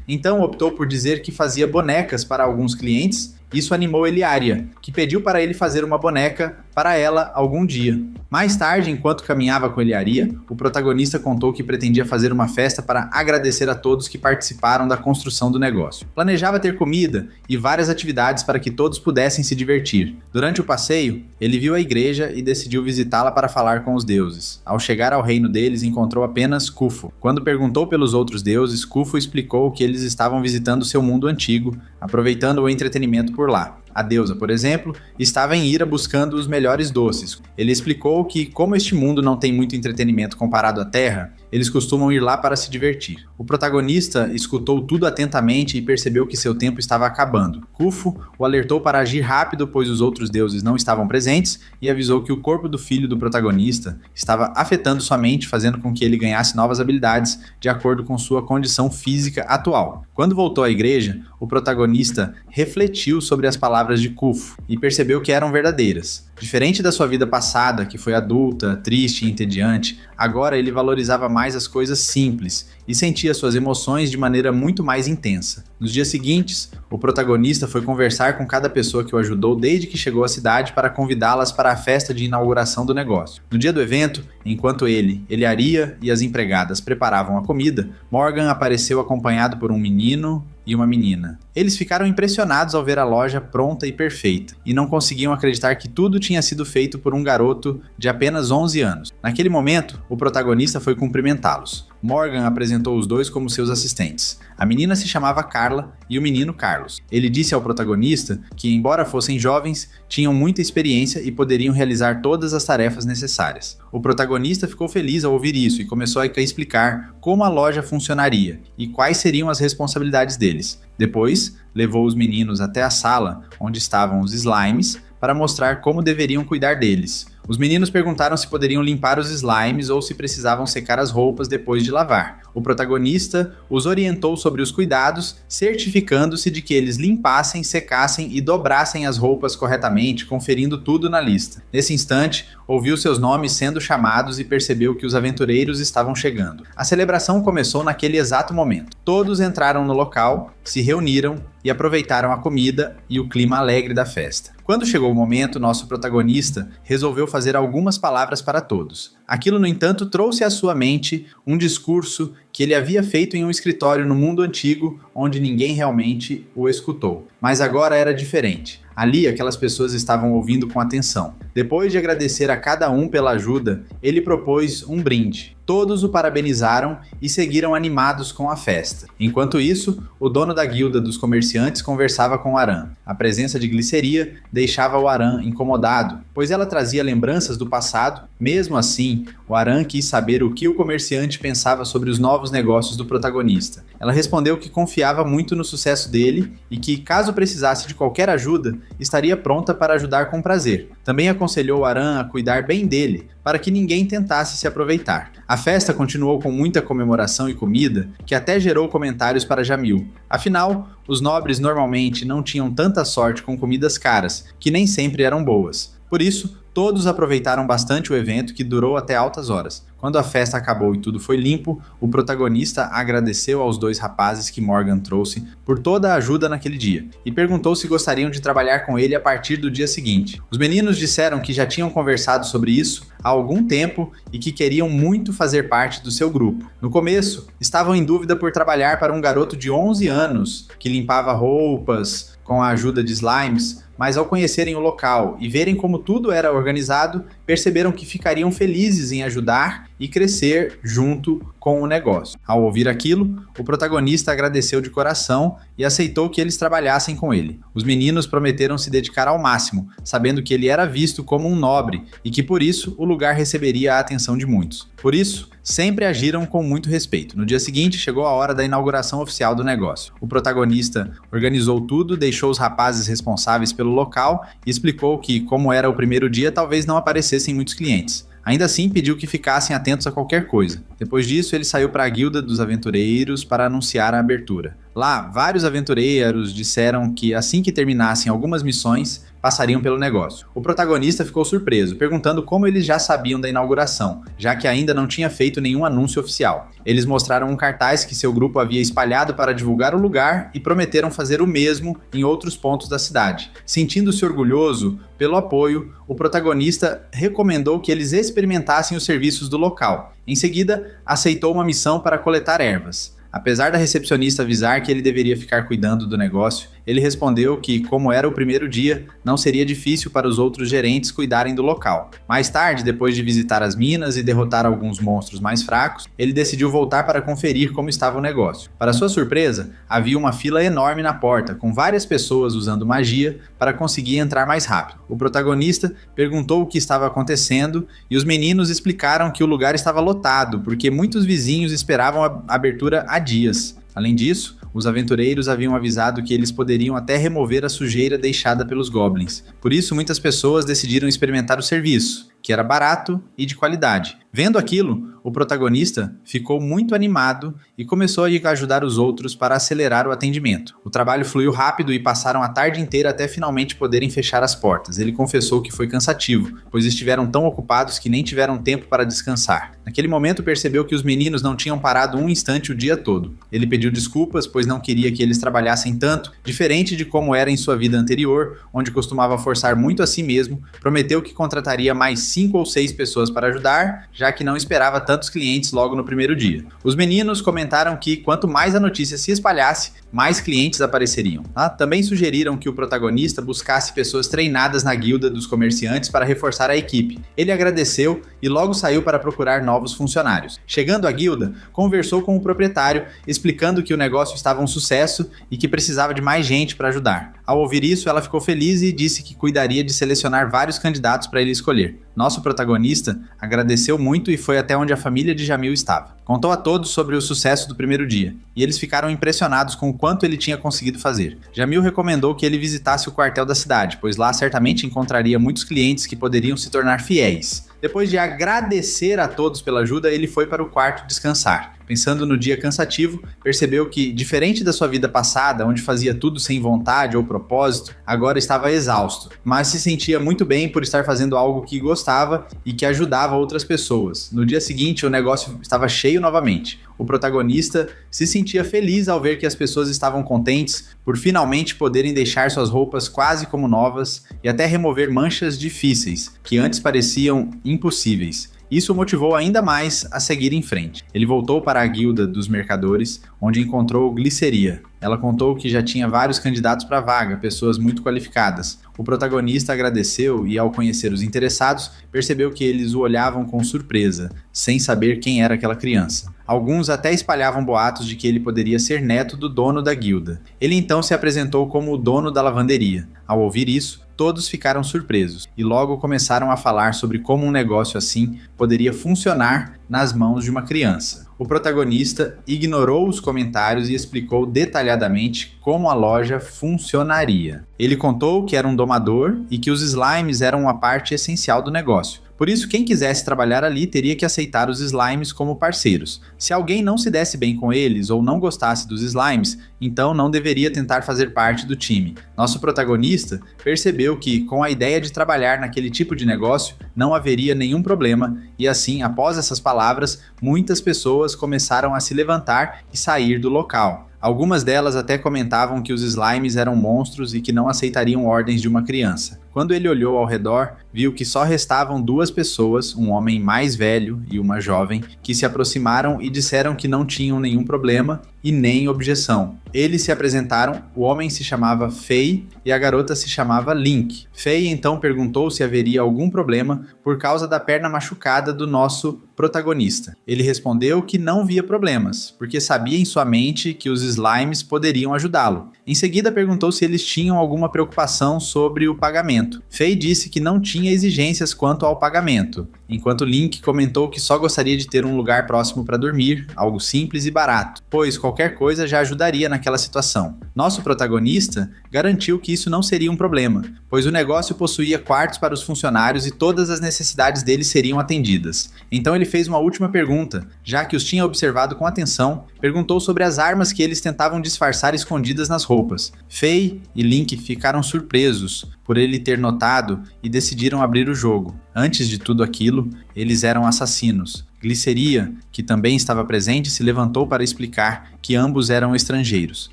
Então optou por dizer que fazia bonecas para alguns clientes. Isso animou Eliaria, que pediu para ele fazer uma boneca para ela algum dia. Mais tarde, enquanto caminhava com Eliaria, o protagonista contou que pretendia fazer uma festa para agradecer a todos que participaram da construção do negócio. Planejava ter comida e várias atividades para que todos pudessem se divertir. Durante o passeio, ele viu a igreja e decidiu visitá-la para falar com os deuses. Ao chegar ao reino deles, encontrou apenas Khufu. Quando perguntou pelos outros deuses, Khufu explicou que eles estavam visitando seu mundo antigo, aproveitando o entretenimento por lá. A deusa, por exemplo, estava em ira buscando os melhores doces. Ele explicou que, como este mundo não tem muito entretenimento comparado à Terra, eles costumam ir lá para se divertir. O protagonista escutou tudo atentamente e percebeu que seu tempo estava acabando. Khufu o alertou para agir rápido, pois os outros deuses não estavam presentes, e avisou que o corpo do filho do protagonista estava afetando sua mente, fazendo com que ele ganhasse novas habilidades de acordo com sua condição física atual. Quando voltou à igreja, o protagonista refletiu sobre as palavras de Khufu e percebeu que eram verdadeiras. Diferente da sua vida passada, que foi adulta, triste e entediante, agora ele valorizava mais as coisas simples e sentia suas emoções de maneira muito mais intensa. Nos dias seguintes, o protagonista foi conversar com cada pessoa que o ajudou desde que chegou à cidade para convidá-las para a festa de inauguração do negócio. No dia do evento, enquanto Eliaria e as empregadas preparavam a comida, Morgan apareceu acompanhado por um menino e uma menina. Eles ficaram impressionados ao ver a loja pronta e perfeita, e não conseguiam acreditar que tudo tinha sido feito por um garoto de apenas 11 anos. Naquele momento, o protagonista foi cumprimentá-los. Morgan apresentou os dois como seus assistentes. A menina se chamava Carla e o menino Carlos. Ele disse ao protagonista que, embora fossem jovens, tinham muita experiência e poderiam realizar todas as tarefas necessárias. O protagonista ficou feliz ao ouvir isso e começou a explicar como a loja funcionaria e quais seriam as responsabilidades deles. Depois, levou os meninos até a sala onde estavam os slimes para mostrar como deveriam cuidar deles. Os meninos perguntaram se poderiam limpar os slimes ou se precisavam secar as roupas depois de lavar. O protagonista os orientou sobre os cuidados, certificando-se de que eles limpassem, secassem e dobrassem as roupas corretamente, conferindo tudo na lista. Nesse instante, ouviu seus nomes sendo chamados e percebeu que os aventureiros estavam chegando. A celebração começou naquele exato momento. Todos entraram no local, se reuniram e aproveitaram a comida e o clima alegre da festa. Quando chegou o momento, nosso protagonista resolveu fazer algumas palavras para todos. Aquilo, no entanto, trouxe à sua mente um discurso que ele havia feito em um escritório no mundo antigo, onde ninguém realmente o escutou. Mas agora era diferente. Ali, aquelas pessoas estavam ouvindo com atenção. Depois de agradecer a cada um pela ajuda, ele propôs um brinde. Todos o parabenizaram e seguiram animados com a festa. Enquanto isso, o dono da guilda dos comerciantes conversava com Aran. A presença de Gliceria deixava o Aran incomodado, pois ela trazia lembranças do passado. Mesmo assim, o Aran quis saber o que o comerciante pensava sobre os novos negócios do protagonista. Ela respondeu que confiava muito no sucesso dele e que, caso precisasse de qualquer ajuda, estaria pronta para ajudar com prazer. Também aconselhou Aran a cuidar bem dele, para que ninguém tentasse se aproveitar. A festa continuou com muita comemoração e comida, que até gerou comentários para Jamil. Afinal, os nobres normalmente não tinham tanta sorte com comidas caras, que nem sempre eram boas. Por isso, todos aproveitaram bastante o evento, que durou até altas horas. Quando a festa acabou e tudo foi limpo, o protagonista agradeceu aos dois rapazes que Morgan trouxe por toda a ajuda naquele dia e perguntou se gostariam de trabalhar com ele a partir do dia seguinte. Os meninos disseram que já tinham conversado sobre isso há algum tempo e que queriam muito fazer parte do seu grupo. No começo, estavam em dúvida por trabalhar para um garoto de 11 anos que limpava roupas com a ajuda de slimes, mas ao conhecerem o local e verem como tudo era organizado, perceberam que ficariam felizes em ajudar e crescer junto com o negócio. Ao ouvir aquilo, o protagonista agradeceu de coração e aceitou que eles trabalhassem com ele. Os meninos prometeram se dedicar ao máximo, sabendo que ele era visto como um nobre e que por isso o lugar receberia a atenção de muitos. Por isso, sempre agiram com muito respeito. No dia seguinte, chegou a hora da inauguração oficial do negócio. O protagonista organizou tudo, deixou os rapazes responsáveis pelo local e explicou que, como era o primeiro dia, talvez não aparecessem muitos clientes. Ainda assim, pediu que ficassem atentos a qualquer coisa. Depois disso, ele saiu para a guilda dos aventureiros para anunciar a abertura. Lá, vários aventureiros disseram que assim que terminassem algumas missões, passariam pelo negócio. O protagonista ficou surpreso, perguntando como eles já sabiam da inauguração, já que ainda não tinha feito nenhum anúncio oficial. Eles mostraram um cartaz que seu grupo havia espalhado para divulgar o lugar e prometeram fazer o mesmo em outros pontos da cidade. Sentindo-se orgulhoso pelo apoio, o protagonista recomendou que eles experimentassem os serviços do local. Em seguida, aceitou uma missão para coletar ervas. Apesar da recepcionista avisar que ele deveria ficar cuidando do negócio, ele respondeu que, como era o primeiro dia, não seria difícil para os outros gerentes cuidarem do local. Mais tarde, depois de visitar as minas e derrotar alguns monstros mais fracos, ele decidiu voltar para conferir como estava o negócio. Para sua surpresa, havia uma fila enorme na porta, com várias pessoas usando magia para conseguir entrar mais rápido. O protagonista perguntou o que estava acontecendo e os meninos explicaram que o lugar estava lotado, porque muitos vizinhos esperavam a abertura há dias. Além disso, os aventureiros haviam avisado que eles poderiam até remover a sujeira deixada pelos goblins. Por isso, muitas pessoas decidiram experimentar o serviço, que era barato e de qualidade. Vendo aquilo, o protagonista ficou muito animado e começou a ajudar os outros para acelerar o atendimento. O trabalho fluiu rápido e passaram a tarde inteira até finalmente poderem fechar as portas. Ele confessou que foi cansativo, pois estiveram tão ocupados que nem tiveram tempo para descansar. Naquele momento percebeu que os meninos não tinham parado um instante o dia todo. Ele pediu desculpas, pois não queria que eles trabalhassem tanto, diferente de como era em sua vida anterior, onde costumava forçar muito a si mesmo. Prometeu que contrataria mais 5 ou 6 pessoas para ajudar, já que não esperava tantos clientes logo no primeiro dia. Os meninos comentaram que quanto mais a notícia se espalhasse, mais clientes apareceriam. Também sugeriram que o protagonista buscasse pessoas treinadas na guilda dos comerciantes para reforçar a equipe. Ele agradeceu e logo saiu para procurar novos funcionários. Chegando à guilda, conversou com o proprietário, explicando que o negócio estava um sucesso e que precisava de mais gente para ajudar. Ao ouvir isso, ela ficou feliz e disse que cuidaria de selecionar vários candidatos para ele escolher. Nosso protagonista agradeceu muito e foi até onde a família de Jamil estava. Contou a todos sobre o sucesso do primeiro dia, e eles ficaram impressionados com o quanto ele tinha conseguido fazer. Jamil recomendou que ele visitasse o quartel da cidade, pois lá certamente encontraria muitos clientes que poderiam se tornar fiéis. Depois de agradecer a todos pela ajuda, ele foi para o quarto descansar. Pensando no dia cansativo, percebeu que, diferente da sua vida passada, onde fazia tudo sem vontade ou propósito, agora estava exausto, mas se sentia muito bem por estar fazendo algo que gostava e que ajudava outras pessoas. No dia seguinte, o negócio estava cheio novamente. O protagonista se sentia feliz ao ver que as pessoas estavam contentes por finalmente poderem deixar suas roupas quase como novas e até remover manchas difíceis, que antes pareciam impossíveis. Isso o motivou ainda mais a seguir em frente. Ele voltou para a guilda dos mercadores, onde encontrou Gliceria. Ela contou que já tinha vários candidatos para a vaga, pessoas muito qualificadas. O protagonista agradeceu e, ao conhecer os interessados, percebeu que eles o olhavam com surpresa, sem saber quem era aquela criança. Alguns até espalhavam boatos de que ele poderia ser neto do dono da guilda. Ele então se apresentou como o dono da lavanderia. Ao ouvir isso, todos ficaram surpresos e logo começaram a falar sobre como um negócio assim poderia funcionar nas mãos de uma criança. O protagonista ignorou os comentários e explicou detalhadamente como a loja funcionaria. Ele contou que era um domador e que os slimes eram uma parte essencial do negócio. Por isso, quem quisesse trabalhar ali teria que aceitar os slimes como parceiros. Se alguém não se desse bem com eles ou não gostasse dos slimes, então não deveria tentar fazer parte do time. Nosso protagonista percebeu que, com a ideia de trabalhar naquele tipo de negócio, não haveria nenhum problema e assim, após essas palavras, muitas pessoas começaram a se levantar e sair do local. Algumas delas até comentavam que os slimes eram monstros e que não aceitariam ordens de uma criança. Quando ele olhou ao redor, viu que só restavam duas pessoas, um homem mais velho e uma jovem, que se aproximaram e disseram que não tinham nenhum problema e nem objeção. Eles se apresentaram, o homem se chamava Fei e a garota se chamava Link. Fei então perguntou se haveria algum problema por causa da perna machucada do nosso protagonista. Ele respondeu que não via problemas, porque sabia em sua mente que os slimes poderiam ajudá-lo. Em seguida perguntou se eles tinham alguma preocupação sobre o pagamento. Fei disse que não tinha exigências quanto ao pagamento, enquanto Link comentou que só gostaria de ter um lugar próximo para dormir, algo simples e barato, pois qualquer coisa já ajudaria naquela situação. Nosso protagonista garantiu que isso não seria um problema, pois o negócio possuía quartos para os funcionários e todas as necessidades deles seriam atendidas. Então ele fez uma última pergunta, já que os tinha observado com atenção, perguntou sobre as armas que eles tentavam disfarçar escondidas nas roupas. Fei e Link ficaram surpresos por ele ter notado e decidiram abrir o jogo. Antes de tudo aquilo, eles eram assassinos. Gliceria, que também estava presente, se levantou para explicar que ambos eram estrangeiros.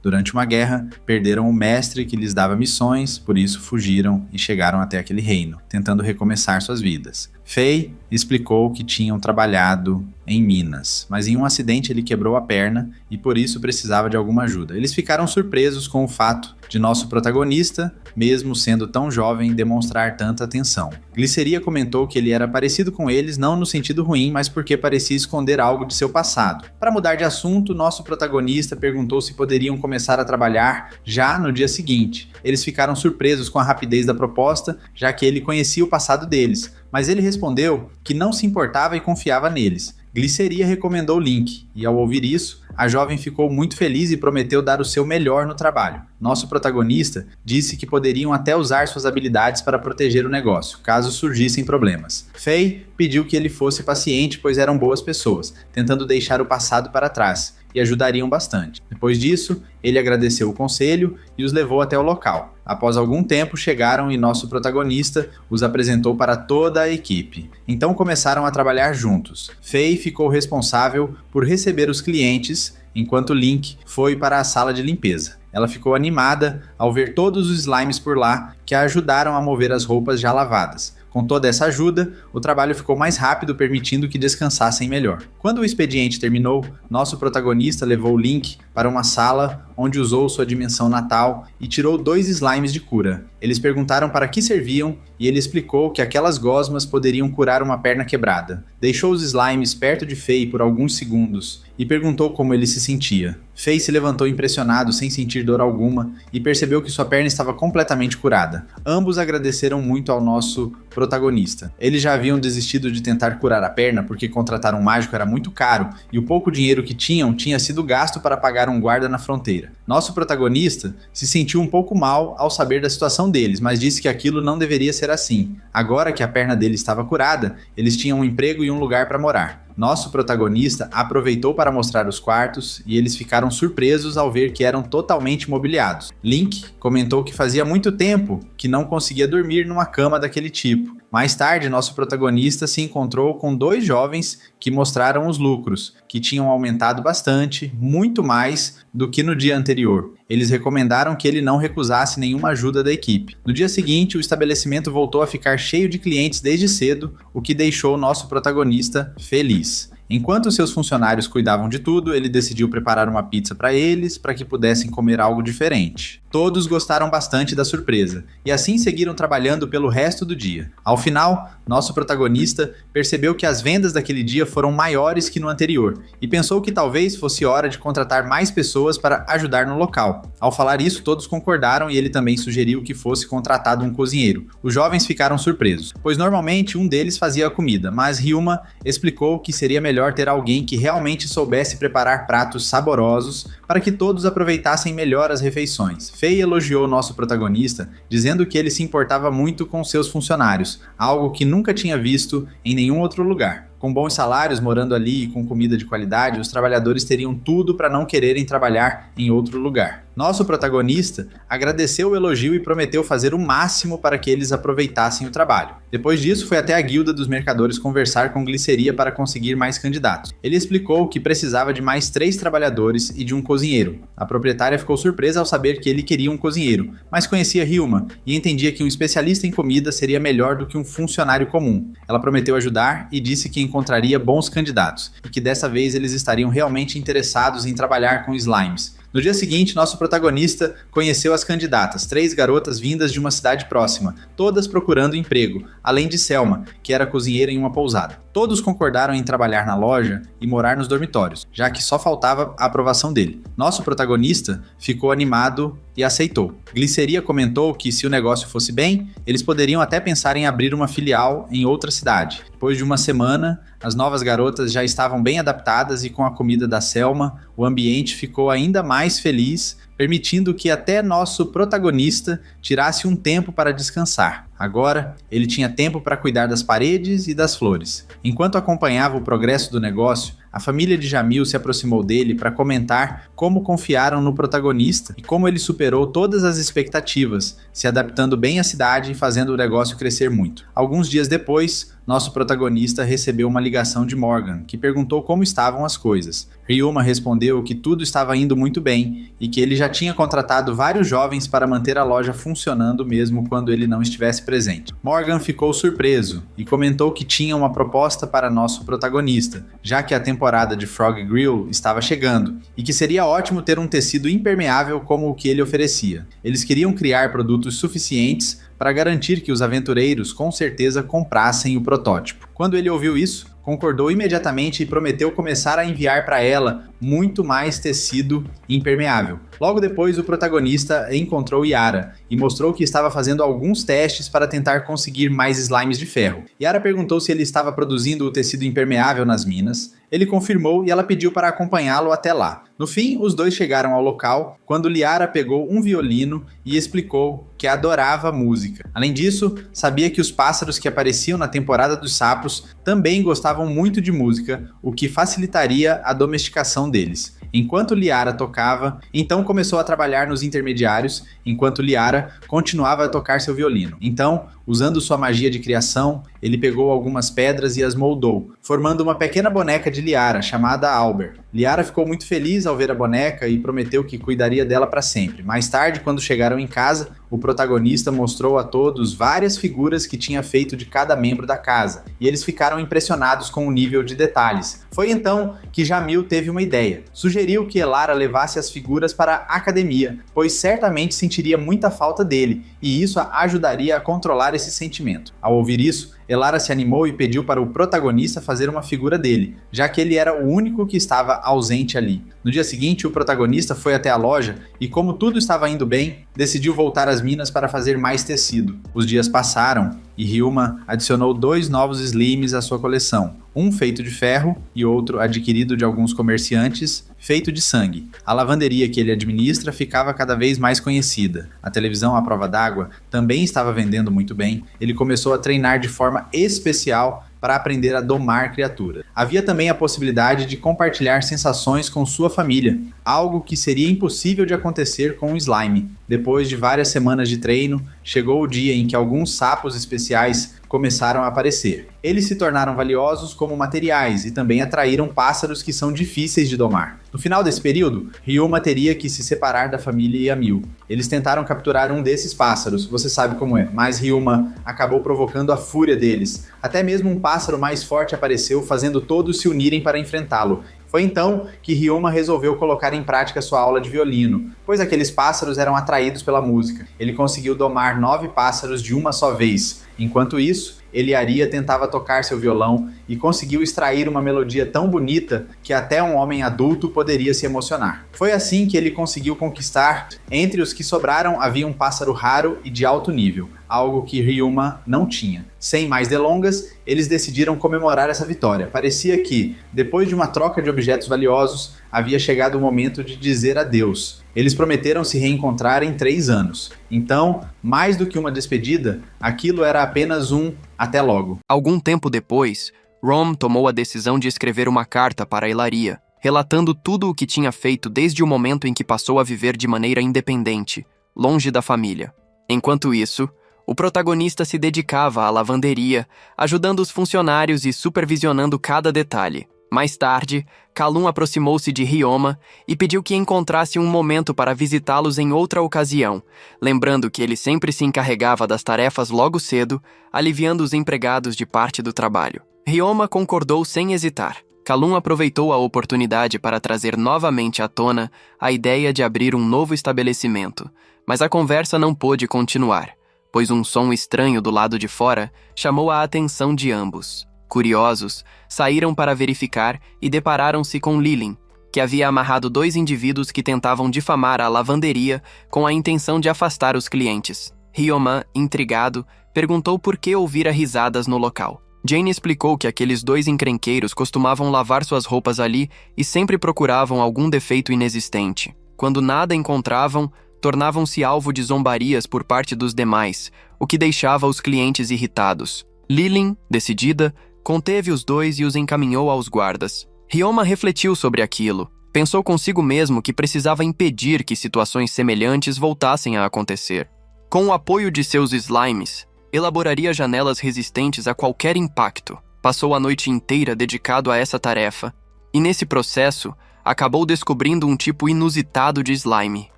Durante uma guerra, perderam o mestre que lhes dava missões, por isso fugiram e chegaram até aquele reino, tentando recomeçar suas vidas. Fei explicou que tinham trabalhado em Minas, mas em um acidente ele quebrou a perna e por isso precisava de alguma ajuda. Eles ficaram surpresos com o fato de nosso protagonista, mesmo sendo tão jovem, demonstrar tanta atenção. Gliceria comentou que ele era parecido com eles, não no sentido ruim, mas porque parecia esconder algo de seu passado. Para mudar de assunto, nosso protagonista perguntou se poderiam começar a trabalhar já no dia seguinte. Eles ficaram surpresos com a rapidez da proposta, já que ele conhecia o passado deles, mas ele respondeu que não se importava e confiava neles. Gliceria recomendou Link, e ao ouvir isso, a jovem ficou muito feliz e prometeu dar o seu melhor no trabalho. Nosso protagonista disse que poderiam até usar suas habilidades para proteger o negócio, caso surgissem problemas. Fei pediu que ele fosse paciente, pois eram boas pessoas, tentando deixar o passado para trás, e ajudariam bastante. Depois disso, ele agradeceu o conselho e os levou até o local. Após algum tempo, chegaram e nosso protagonista os apresentou para toda a equipe. Então começaram a trabalhar juntos. Fei ficou responsável por receber os clientes, enquanto Link foi para a sala de limpeza. Ela ficou animada ao ver todos os slimes por lá que a ajudaram a mover as roupas já lavadas. Com toda essa ajuda, o trabalho ficou mais rápido, permitindo que descansassem melhor. Quando o expediente terminou, nosso protagonista levou Link para uma sala onde usou sua dimensão natal e tirou 2 slimes de cura. Eles perguntaram para que serviam e ele explicou que aquelas gosmas poderiam curar uma perna quebrada. Deixou os slimes perto de Faye por alguns segundos e perguntou como ele se sentia. Faye se levantou impressionado sem sentir dor alguma e percebeu que sua perna estava completamente curada. Ambos agradeceram muito ao nosso protagonista. Eles já haviam desistido de tentar curar a perna porque contratar um mágico era muito caro e o pouco dinheiro que tinham tinha sido gasto para pagar um guarda na fronteira. Nosso protagonista se sentiu um pouco mal ao saber da situação deles, mas disse que aquilo não deveria ser assim. Agora que a perna dele estava curada, eles tinham um emprego e um lugar para morar. Nosso protagonista aproveitou para mostrar os quartos e eles ficaram surpresos ao ver que eram totalmente mobiliados. Link comentou que fazia muito tempo que não conseguia dormir numa cama daquele tipo. Mais tarde, nosso protagonista se encontrou com 2 jovens que mostraram os lucros, que tinham aumentado bastante, muito mais do que no dia anterior. Eles recomendaram que ele não recusasse nenhuma ajuda da equipe. No dia seguinte, o estabelecimento voltou a ficar cheio de clientes desde cedo, o que deixou nosso protagonista feliz. Enquanto seus funcionários cuidavam de tudo, ele decidiu preparar uma pizza para eles, para que pudessem comer algo diferente. Todos gostaram bastante da surpresa, e assim seguiram trabalhando pelo resto do dia. Ao final, nosso protagonista percebeu que as vendas daquele dia foram maiores que no anterior, e pensou que talvez fosse hora de contratar mais pessoas para ajudar no local. Ao falar isso, todos concordaram e ele também sugeriu que fosse contratado um cozinheiro. Os jovens ficaram surpresos, pois normalmente um deles fazia a comida, mas Ryuma explicou que seria melhor ter alguém que realmente soubesse preparar pratos saborosos para que todos aproveitassem melhor as refeições. Faye elogiou nosso protagonista, dizendo que ele se importava muito com seus funcionários, algo que nunca tinha visto em nenhum outro lugar. Com bons salários, morando ali e com comida de qualidade, os trabalhadores teriam tudo para não quererem trabalhar em outro lugar. Nosso protagonista agradeceu o elogio e prometeu fazer o máximo para que eles aproveitassem o trabalho. Depois disso, foi até a guilda dos mercadores conversar com Gliceria para conseguir mais candidatos. Ele explicou que precisava de mais 3 trabalhadores e de um cozinheiro. A proprietária ficou surpresa ao saber que ele queria um cozinheiro, mas conhecia Ryuma e entendia que um especialista em comida seria melhor do que um funcionário comum. Ela prometeu ajudar e disse que encontraria bons candidatos e que dessa vez eles estariam realmente interessados em trabalhar com slimes. No dia seguinte, nosso protagonista conheceu as candidatas, 3 garotas vindas de uma cidade próxima, todas procurando emprego, além de Selma, que era cozinheira em uma pousada. Todos concordaram em trabalhar na loja e morar nos dormitórios, já que só faltava a aprovação dele. Nosso protagonista ficou animado e aceitou. Gliceria comentou que se o negócio fosse bem, eles poderiam até pensar em abrir uma filial em outra cidade. Depois de uma semana, as novas garotas já estavam bem adaptadas e com a comida da Selma, o ambiente ficou ainda mais feliz, permitindo que até nosso protagonista tirasse um tempo para descansar. Agora, ele tinha tempo para cuidar das paredes e das flores. Enquanto acompanhava o progresso do negócio, a família de Jamil se aproximou dele para comentar como confiaram no protagonista e como ele superou todas as expectativas, se adaptando bem à cidade e fazendo o negócio crescer muito. Alguns dias depois, nosso protagonista recebeu uma ligação de Morgan, que perguntou como estavam as coisas. Ryuma respondeu que tudo estava indo muito bem e que ele já tinha contratado vários jovens para manter a loja funcionando mesmo quando ele não estivesse presente. Morgan ficou surpreso e comentou que tinha uma proposta para nosso protagonista, já que a temporada de Frog Grill estava chegando e que seria ótimo ter um tecido impermeável como o que ele oferecia. Eles queriam criar produtos suficientes para garantir que os aventureiros com certeza comprassem o protótipo. Quando ele ouviu isso, concordou imediatamente e prometeu começar a enviar para ela muito mais tecido impermeável. Logo depois, o protagonista encontrou Yara e mostrou que estava fazendo alguns testes para tentar conseguir mais slimes de ferro. Yara perguntou se ele estava produzindo o tecido impermeável nas minas. Ele confirmou e ela pediu para acompanhá-lo até lá. No fim, os dois chegaram ao local quando Liara pegou um violino e explicou que adorava música. Além disso, sabia que os pássaros que apareciam na temporada dos sapos também gostavam muito de música, o que facilitaria a domesticação deles. Enquanto Liara tocava, então começou a trabalhar nos intermediários, enquanto Liara continuava a tocar seu violino. Então, usando sua magia de criação, ele pegou algumas pedras e as moldou, formando uma pequena boneca de Liara, chamada Albert. Liara ficou muito feliz ao ver a boneca e prometeu que cuidaria dela para sempre. Mais tarde, quando chegaram em casa, o protagonista mostrou a todos várias figuras que tinha feito de cada membro da casa, e eles ficaram impressionados com o nível de detalhes. Foi então que Jamil teve uma ideia. Sugeriu que Elara levasse as figuras para a academia, pois certamente sentiria muita falta dele, e isso a ajudaria a controlar esse sentimento. Ao ouvir isso, Elara se animou e pediu para o protagonista fazer uma figura dele, já que ele era o único que estava ausente ali. No dia seguinte, o protagonista foi até a loja e, como tudo estava indo bem, decidiu voltar às minas para fazer mais tecido. Os dias passaram e Ryuma adicionou 2 novos slimes à sua coleção, um feito de ferro e outro adquirido de alguns comerciantes, feito de sangue. A lavanderia que ele administra ficava cada vez mais conhecida. A televisão à prova d'água também estava vendendo muito bem. Ele começou a treinar de forma especial para aprender a domar criaturas. Havia também a possibilidade de compartilhar sensações com sua família, algo que seria impossível de acontecer com o slime. Depois de várias semanas de treino, chegou o dia em que alguns sapos especiais começaram a aparecer. Eles se tornaram valiosos como materiais e também atraíram pássaros que são difíceis de domar. No final desse período, Ryuma teria que se separar da família Yamil. Eles tentaram capturar um desses pássaros, você sabe como é, mas Ryuma acabou provocando a fúria deles. Até mesmo um pássaro mais forte apareceu, fazendo todos se unirem para enfrentá-lo. Foi então que Ryuma resolveu colocar em prática sua aula de violino, pois aqueles pássaros eram atraídos pela música. Ele conseguiu domar 9 pássaros de uma só vez. Enquanto isso, Eliaria tentava tocar seu violão e conseguiu extrair uma melodia tão bonita que até um homem adulto poderia se emocionar. Foi assim que ele conseguiu conquistar. Entre os que sobraram havia um pássaro raro e de alto nível, algo que Ryuma não tinha. Sem mais delongas, eles decidiram comemorar essa vitória. Parecia que, depois de uma troca de objetos valiosos, havia chegado o momento de dizer adeus. Eles prometeram se reencontrar em 3 anos. Então, mais do que uma despedida, aquilo era apenas um até logo. Algum tempo depois, Rom tomou a decisão de escrever uma carta para Elaria, relatando tudo o que tinha feito desde o momento em que passou a viver de maneira independente, longe da família. Enquanto isso, o protagonista se dedicava à lavanderia, ajudando os funcionários e supervisionando cada detalhe. Mais tarde, Kalum aproximou-se de Ryoma e pediu que encontrasse um momento para visitá-los em outra ocasião, lembrando que ele sempre se encarregava das tarefas logo cedo, aliviando os empregados de parte do trabalho. Ryoma concordou sem hesitar. Kalum aproveitou a oportunidade para trazer novamente à tona a ideia de abrir um novo estabelecimento, mas a conversa não pôde continuar, pois um som estranho do lado de fora chamou a atenção de ambos. Curiosos, saíram para verificar e depararam-se com Lilin, que havia amarrado 2 indivíduos que tentavam difamar a lavanderia com a intenção de afastar os clientes. Ryoma, intrigado, perguntou por que ouvira risadas no local. Jane explicou que aqueles 2 encrenqueiros costumavam lavar suas roupas ali e sempre procuravam algum defeito inexistente. Quando nada encontravam, tornavam-se alvo de zombarias por parte dos demais, o que deixava os clientes irritados. Lilin, decidida, conteve os 2 e os encaminhou aos guardas. Ryoma refletiu sobre aquilo. Pensou consigo mesmo que precisava impedir que situações semelhantes voltassem a acontecer. Com o apoio de seus slimes, elaboraria janelas resistentes a qualquer impacto. Passou a noite inteira dedicado a essa tarefa, e nesse processo, acabou descobrindo um tipo inusitado de slime.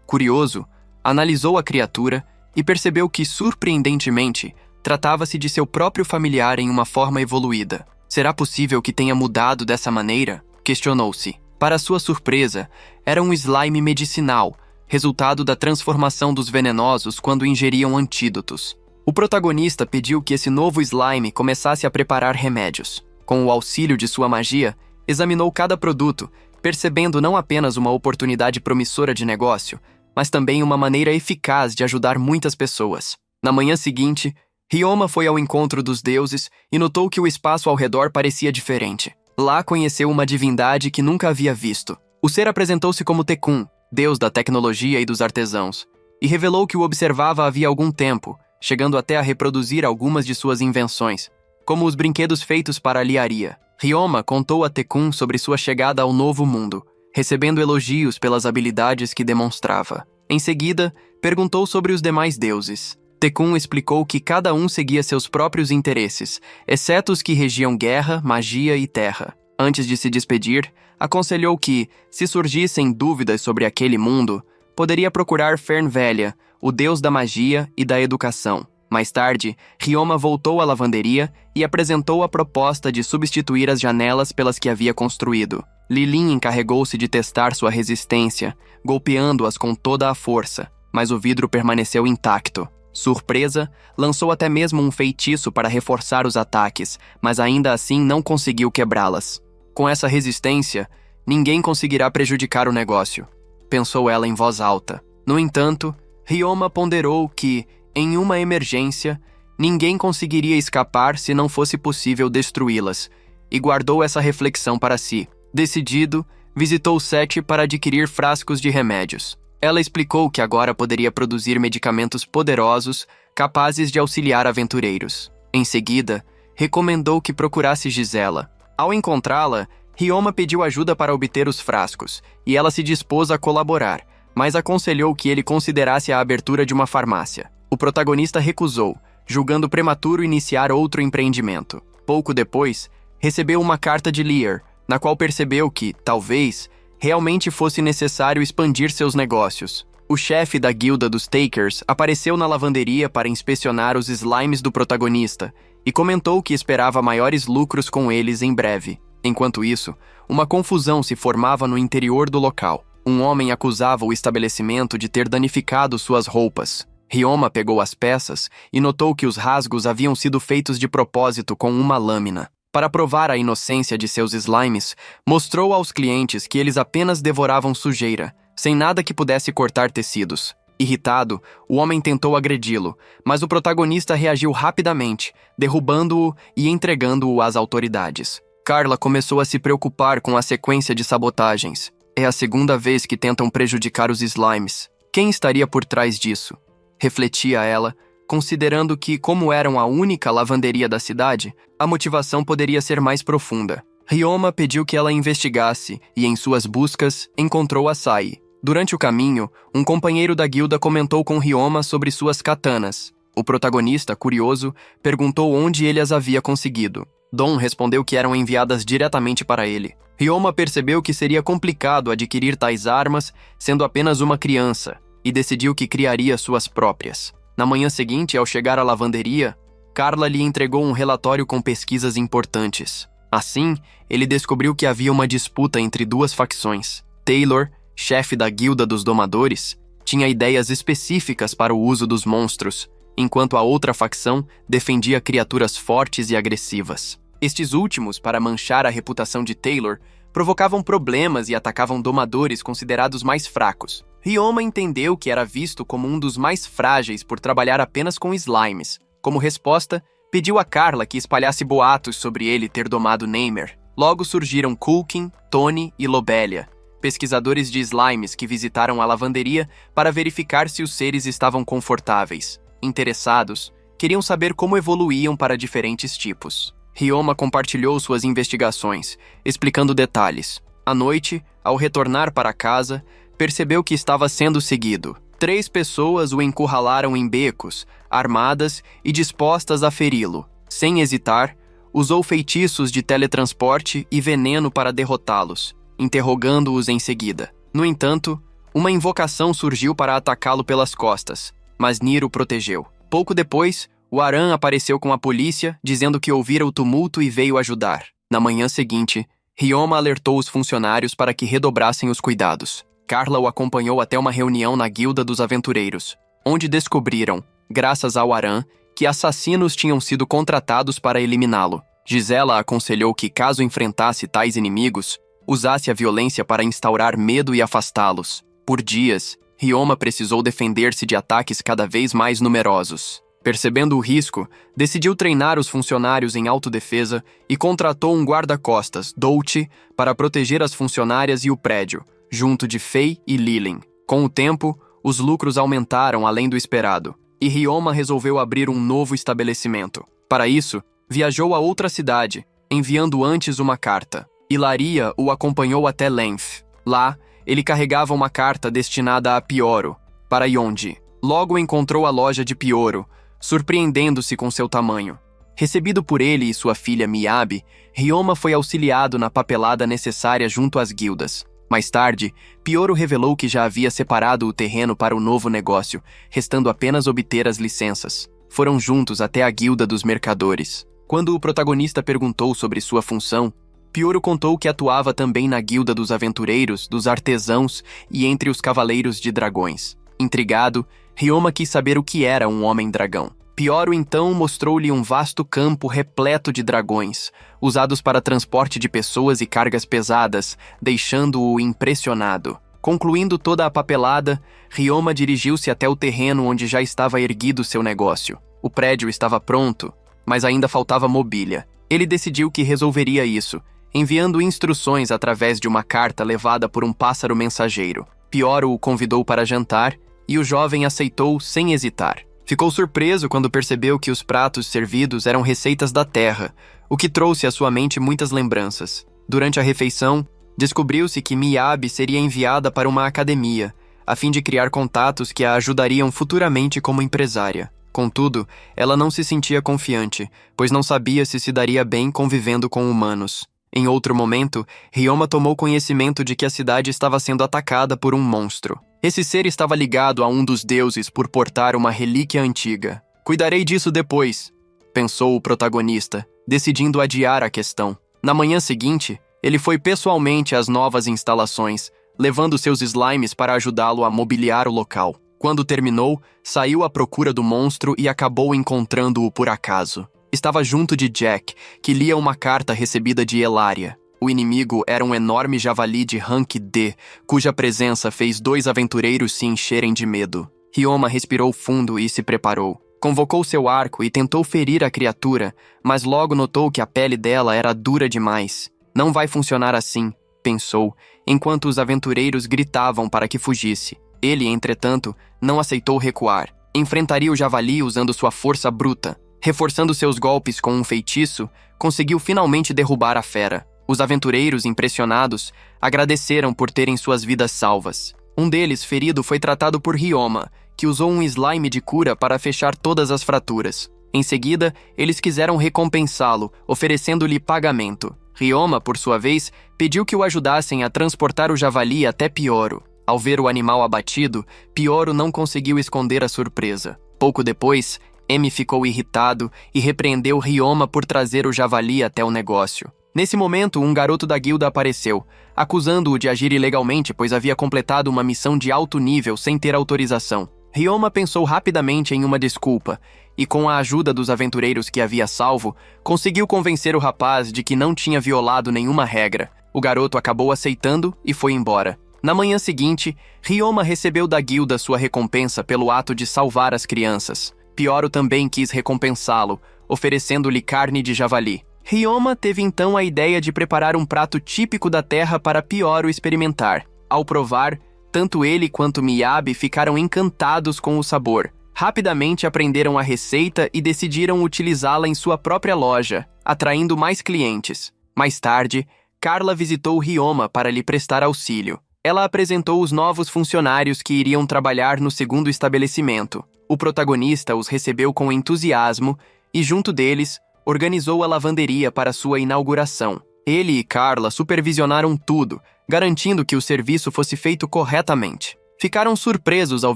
Curioso, analisou a criatura e percebeu que, surpreendentemente, tratava-se de seu próprio familiar em uma forma evoluída. Será possível que tenha mudado dessa maneira? Questionou-se. Para sua surpresa, era um slime medicinal, resultado da transformação dos venenosos quando ingeriam antídotos. O protagonista pediu que esse novo slime começasse a preparar remédios. Com o auxílio de sua magia, examinou cada produto, percebendo não apenas uma oportunidade promissora de negócio, mas também uma maneira eficaz de ajudar muitas pessoas. Na manhã seguinte, Ryoma foi ao encontro dos deuses e notou que o espaço ao redor parecia diferente. Lá conheceu uma divindade que nunca havia visto. O ser apresentou-se como Tekun, deus da tecnologia e dos artesãos, e revelou que o observava havia algum tempo, chegando até a reproduzir algumas de suas invenções, como os brinquedos feitos para Liaria. Ryoma contou a Tekun sobre sua chegada ao novo mundo, recebendo elogios pelas habilidades que demonstrava. Em seguida, perguntou sobre os demais deuses. Tekun explicou que cada um seguia seus próprios interesses, exceto os que regiam guerra, magia e terra. Antes de se despedir, aconselhou que, se surgissem dúvidas sobre aquele mundo, poderia procurar Fernvelha, o deus da magia e da educação. Mais tarde, Ryoma voltou à lavanderia e apresentou a proposta de substituir as janelas pelas que havia construído. Lilin encarregou-se de testar sua resistência, golpeando-as com toda a força, mas o vidro permaneceu intacto. Surpresa, lançou até mesmo um feitiço para reforçar os ataques, mas ainda assim não conseguiu quebrá-las. Com essa resistência, ninguém conseguirá prejudicar o negócio, pensou ela em voz alta. No entanto, Ryoma ponderou que, em uma emergência, ninguém conseguiria escapar se não fosse possível destruí-las, e guardou essa reflexão para si. Decidido, visitou Sete para adquirir frascos de remédios. Ela explicou que agora poderia produzir medicamentos poderosos capazes de auxiliar aventureiros. Em seguida, recomendou que procurasse Gisela. Ao encontrá-la, Ryoma pediu ajuda para obter os frascos, e ela se dispôs a colaborar, mas aconselhou que ele considerasse a abertura de uma farmácia. O protagonista recusou, julgando prematuro iniciar outro empreendimento. Pouco depois, recebeu uma carta de Lear, na qual percebeu que, talvez, realmente fosse necessário expandir seus negócios. O chefe da guilda dos Takers apareceu na lavanderia para inspecionar os slimes do protagonista e comentou que esperava maiores lucros com eles em breve. Enquanto isso, uma confusão se formava no interior do local. Um homem acusava o estabelecimento de ter danificado suas roupas. Ryoma pegou as peças e notou que os rasgos haviam sido feitos de propósito com uma lâmina. Para provar a inocência de seus slimes, mostrou aos clientes que eles apenas devoravam sujeira, sem nada que pudesse cortar tecidos. Irritado, o homem tentou agredi-lo, mas o protagonista reagiu rapidamente, derrubando-o e entregando-o às autoridades. Carla começou a se preocupar com a sequência de sabotagens. É a segunda vez que tentam prejudicar os slimes. Quem estaria por trás disso? Refletia ela, considerando que, como eram a única lavanderia da cidade, a motivação poderia ser mais profunda. Ryoma pediu que ela investigasse e, em suas buscas, encontrou Asahi. Durante o caminho, um companheiro da guilda comentou com Ryoma sobre suas katanas. O protagonista, curioso, perguntou onde ele as havia conseguido. Dom respondeu que eram enviadas diretamente para ele. Ryoma percebeu que seria complicado adquirir tais armas, sendo apenas uma criança, e decidiu que criaria suas próprias. Na manhã seguinte, ao chegar à lavanderia, Carla lhe entregou um relatório com pesquisas importantes. Assim, ele descobriu que havia uma disputa entre duas facções. Taylor, chefe da Guilda dos Domadores, tinha ideias específicas para o uso dos monstros, enquanto a outra facção defendia criaturas fortes e agressivas. Estes últimos, para manchar a reputação de Taylor, provocavam problemas e atacavam domadores considerados mais fracos. Ryoma entendeu que era visto como um dos mais frágeis por trabalhar apenas com slimes. Como resposta, pediu a Carla que espalhasse boatos sobre ele ter domado Neymar. Logo surgiram Culkin, Tony e Lobelia, pesquisadores de slimes que visitaram a lavanderia para verificar se os seres estavam confortáveis. Interessados, queriam saber como evoluíam para diferentes tipos. Ryoma compartilhou suas investigações, explicando detalhes. À noite, ao retornar para casa, percebeu que estava sendo seguido. 3 pessoas o encurralaram em becos, armadas e dispostas a feri-lo. Sem hesitar, usou feitiços de teletransporte e veneno para derrotá-los, interrogando-os em seguida. No entanto, uma invocação surgiu para atacá-lo pelas costas, mas Nier o protegeu. Pouco depois, o Aran apareceu com a polícia, dizendo que ouvira o tumulto e veio ajudar. Na manhã seguinte, Ryoma alertou os funcionários para que redobrassem os cuidados. Carla o acompanhou até uma reunião na Guilda dos Aventureiros, onde descobriram, graças ao Aran, que assassinos tinham sido contratados para eliminá-lo. Gisela aconselhou que, caso enfrentasse tais inimigos, usasse a violência para instaurar medo e afastá-los. Por dias, Ryoma precisou defender-se de ataques cada vez mais numerosos. Percebendo o risco, decidiu treinar os funcionários em autodefesa e contratou um guarda-costas, Dolce, para proteger as funcionárias e o prédio, junto de Fei e Lilin. Com o tempo, os lucros aumentaram além do esperado, e Ryoma resolveu abrir um novo estabelecimento. Para isso, viajou a outra cidade, enviando antes uma carta. Hilaria o acompanhou até Lenth. Lá, ele carregava uma carta destinada a Pioro, para Yonji. Logo encontrou a loja de Pioro, surpreendendo-se com seu tamanho. Recebido por ele e sua filha Miyabi, Ryoma foi auxiliado na papelada necessária junto às guildas. Mais tarde, Pioro revelou que já havia separado o terreno para o novo negócio, restando apenas obter as licenças. Foram juntos até a Guilda dos Mercadores. Quando o protagonista perguntou sobre sua função, Pioro contou que atuava também na Guilda dos Aventureiros, dos Artesãos e entre os Cavaleiros de Dragões. Intrigado, Ryoma quis saber o que era um Homem-Dragão. Pioro então mostrou-lhe um vasto campo repleto de dragões, usados para transporte de pessoas e cargas pesadas, deixando-o impressionado. Concluindo toda a papelada, Ryoma dirigiu-se até o terreno onde já estava erguido seu negócio. O prédio estava pronto, mas ainda faltava mobília. Ele decidiu que resolveria isso, enviando instruções através de uma carta levada por um pássaro mensageiro. Pioro o convidou para jantar e o jovem aceitou sem hesitar. Ficou surpreso quando percebeu que os pratos servidos eram receitas da terra, o que trouxe à sua mente muitas lembranças. Durante a refeição, descobriu-se que Miyabi seria enviada para uma academia, a fim de criar contatos que a ajudariam futuramente como empresária. Contudo, ela não se sentia confiante, pois não sabia se daria bem convivendo com humanos. Em outro momento, Ryoma tomou conhecimento de que a cidade estava sendo atacada por um monstro. Esse ser estava ligado a um dos deuses por portar uma relíquia antiga. Cuidarei disso depois, pensou o protagonista, decidindo adiar a questão. Na manhã seguinte, ele foi pessoalmente às novas instalações, levando seus slimes para ajudá-lo a mobiliar o local. Quando terminou, saiu à procura do monstro e acabou encontrando-o por acaso. Estava junto de Jack, que lia uma carta recebida de Elaria. O inimigo era um enorme javali de rank D, cuja presença fez 2 aventureiros se encherem de medo. Ryoma respirou fundo e se preparou. Convocou seu arco e tentou ferir a criatura, mas logo notou que a pele dela era dura demais. Não vai funcionar assim, pensou, enquanto os aventureiros gritavam para que fugisse. Ele, entretanto, não aceitou recuar. Enfrentaria o javali usando sua força bruta. Reforçando seus golpes com um feitiço, conseguiu finalmente derrubar a fera. Os aventureiros, impressionados, agradeceram por terem suas vidas salvas. Um deles, ferido, foi tratado por Ryoma, que usou um slime de cura para fechar todas as fraturas. Em seguida, eles quiseram recompensá-lo, oferecendo-lhe pagamento. Ryoma, por sua vez, pediu que o ajudassem a transportar o javali até Pioro. Ao ver o animal abatido, Pioro não conseguiu esconder a surpresa. Pouco depois, M ficou irritado e repreendeu Ryoma por trazer o javali até o negócio. Nesse momento, um garoto da guilda apareceu, acusando-o de agir ilegalmente, pois havia completado uma missão de alto nível sem ter autorização. Ryoma pensou rapidamente em uma desculpa, e com a ajuda dos aventureiros que havia salvo, conseguiu convencer o rapaz de que não tinha violado nenhuma regra. O garoto acabou aceitando e foi embora. Na manhã seguinte, Ryoma recebeu da guilda sua recompensa pelo ato de salvar as crianças. Pioro também quis recompensá-lo, oferecendo-lhe carne de javali. Ryoma teve então a ideia de preparar um prato típico da terra para Pioro experimentar. Ao provar, tanto ele quanto Miyabi ficaram encantados com o sabor. Rapidamente aprenderam a receita e decidiram utilizá-la em sua própria loja, atraindo mais clientes. Mais tarde, Carla visitou Ryoma para lhe prestar auxílio. Ela apresentou os novos funcionários que iriam trabalhar no segundo estabelecimento. O protagonista os recebeu com entusiasmo e, junto deles, organizou a lavanderia para sua inauguração. Ele e Carla supervisionaram tudo, garantindo que o serviço fosse feito corretamente. Ficaram surpresos ao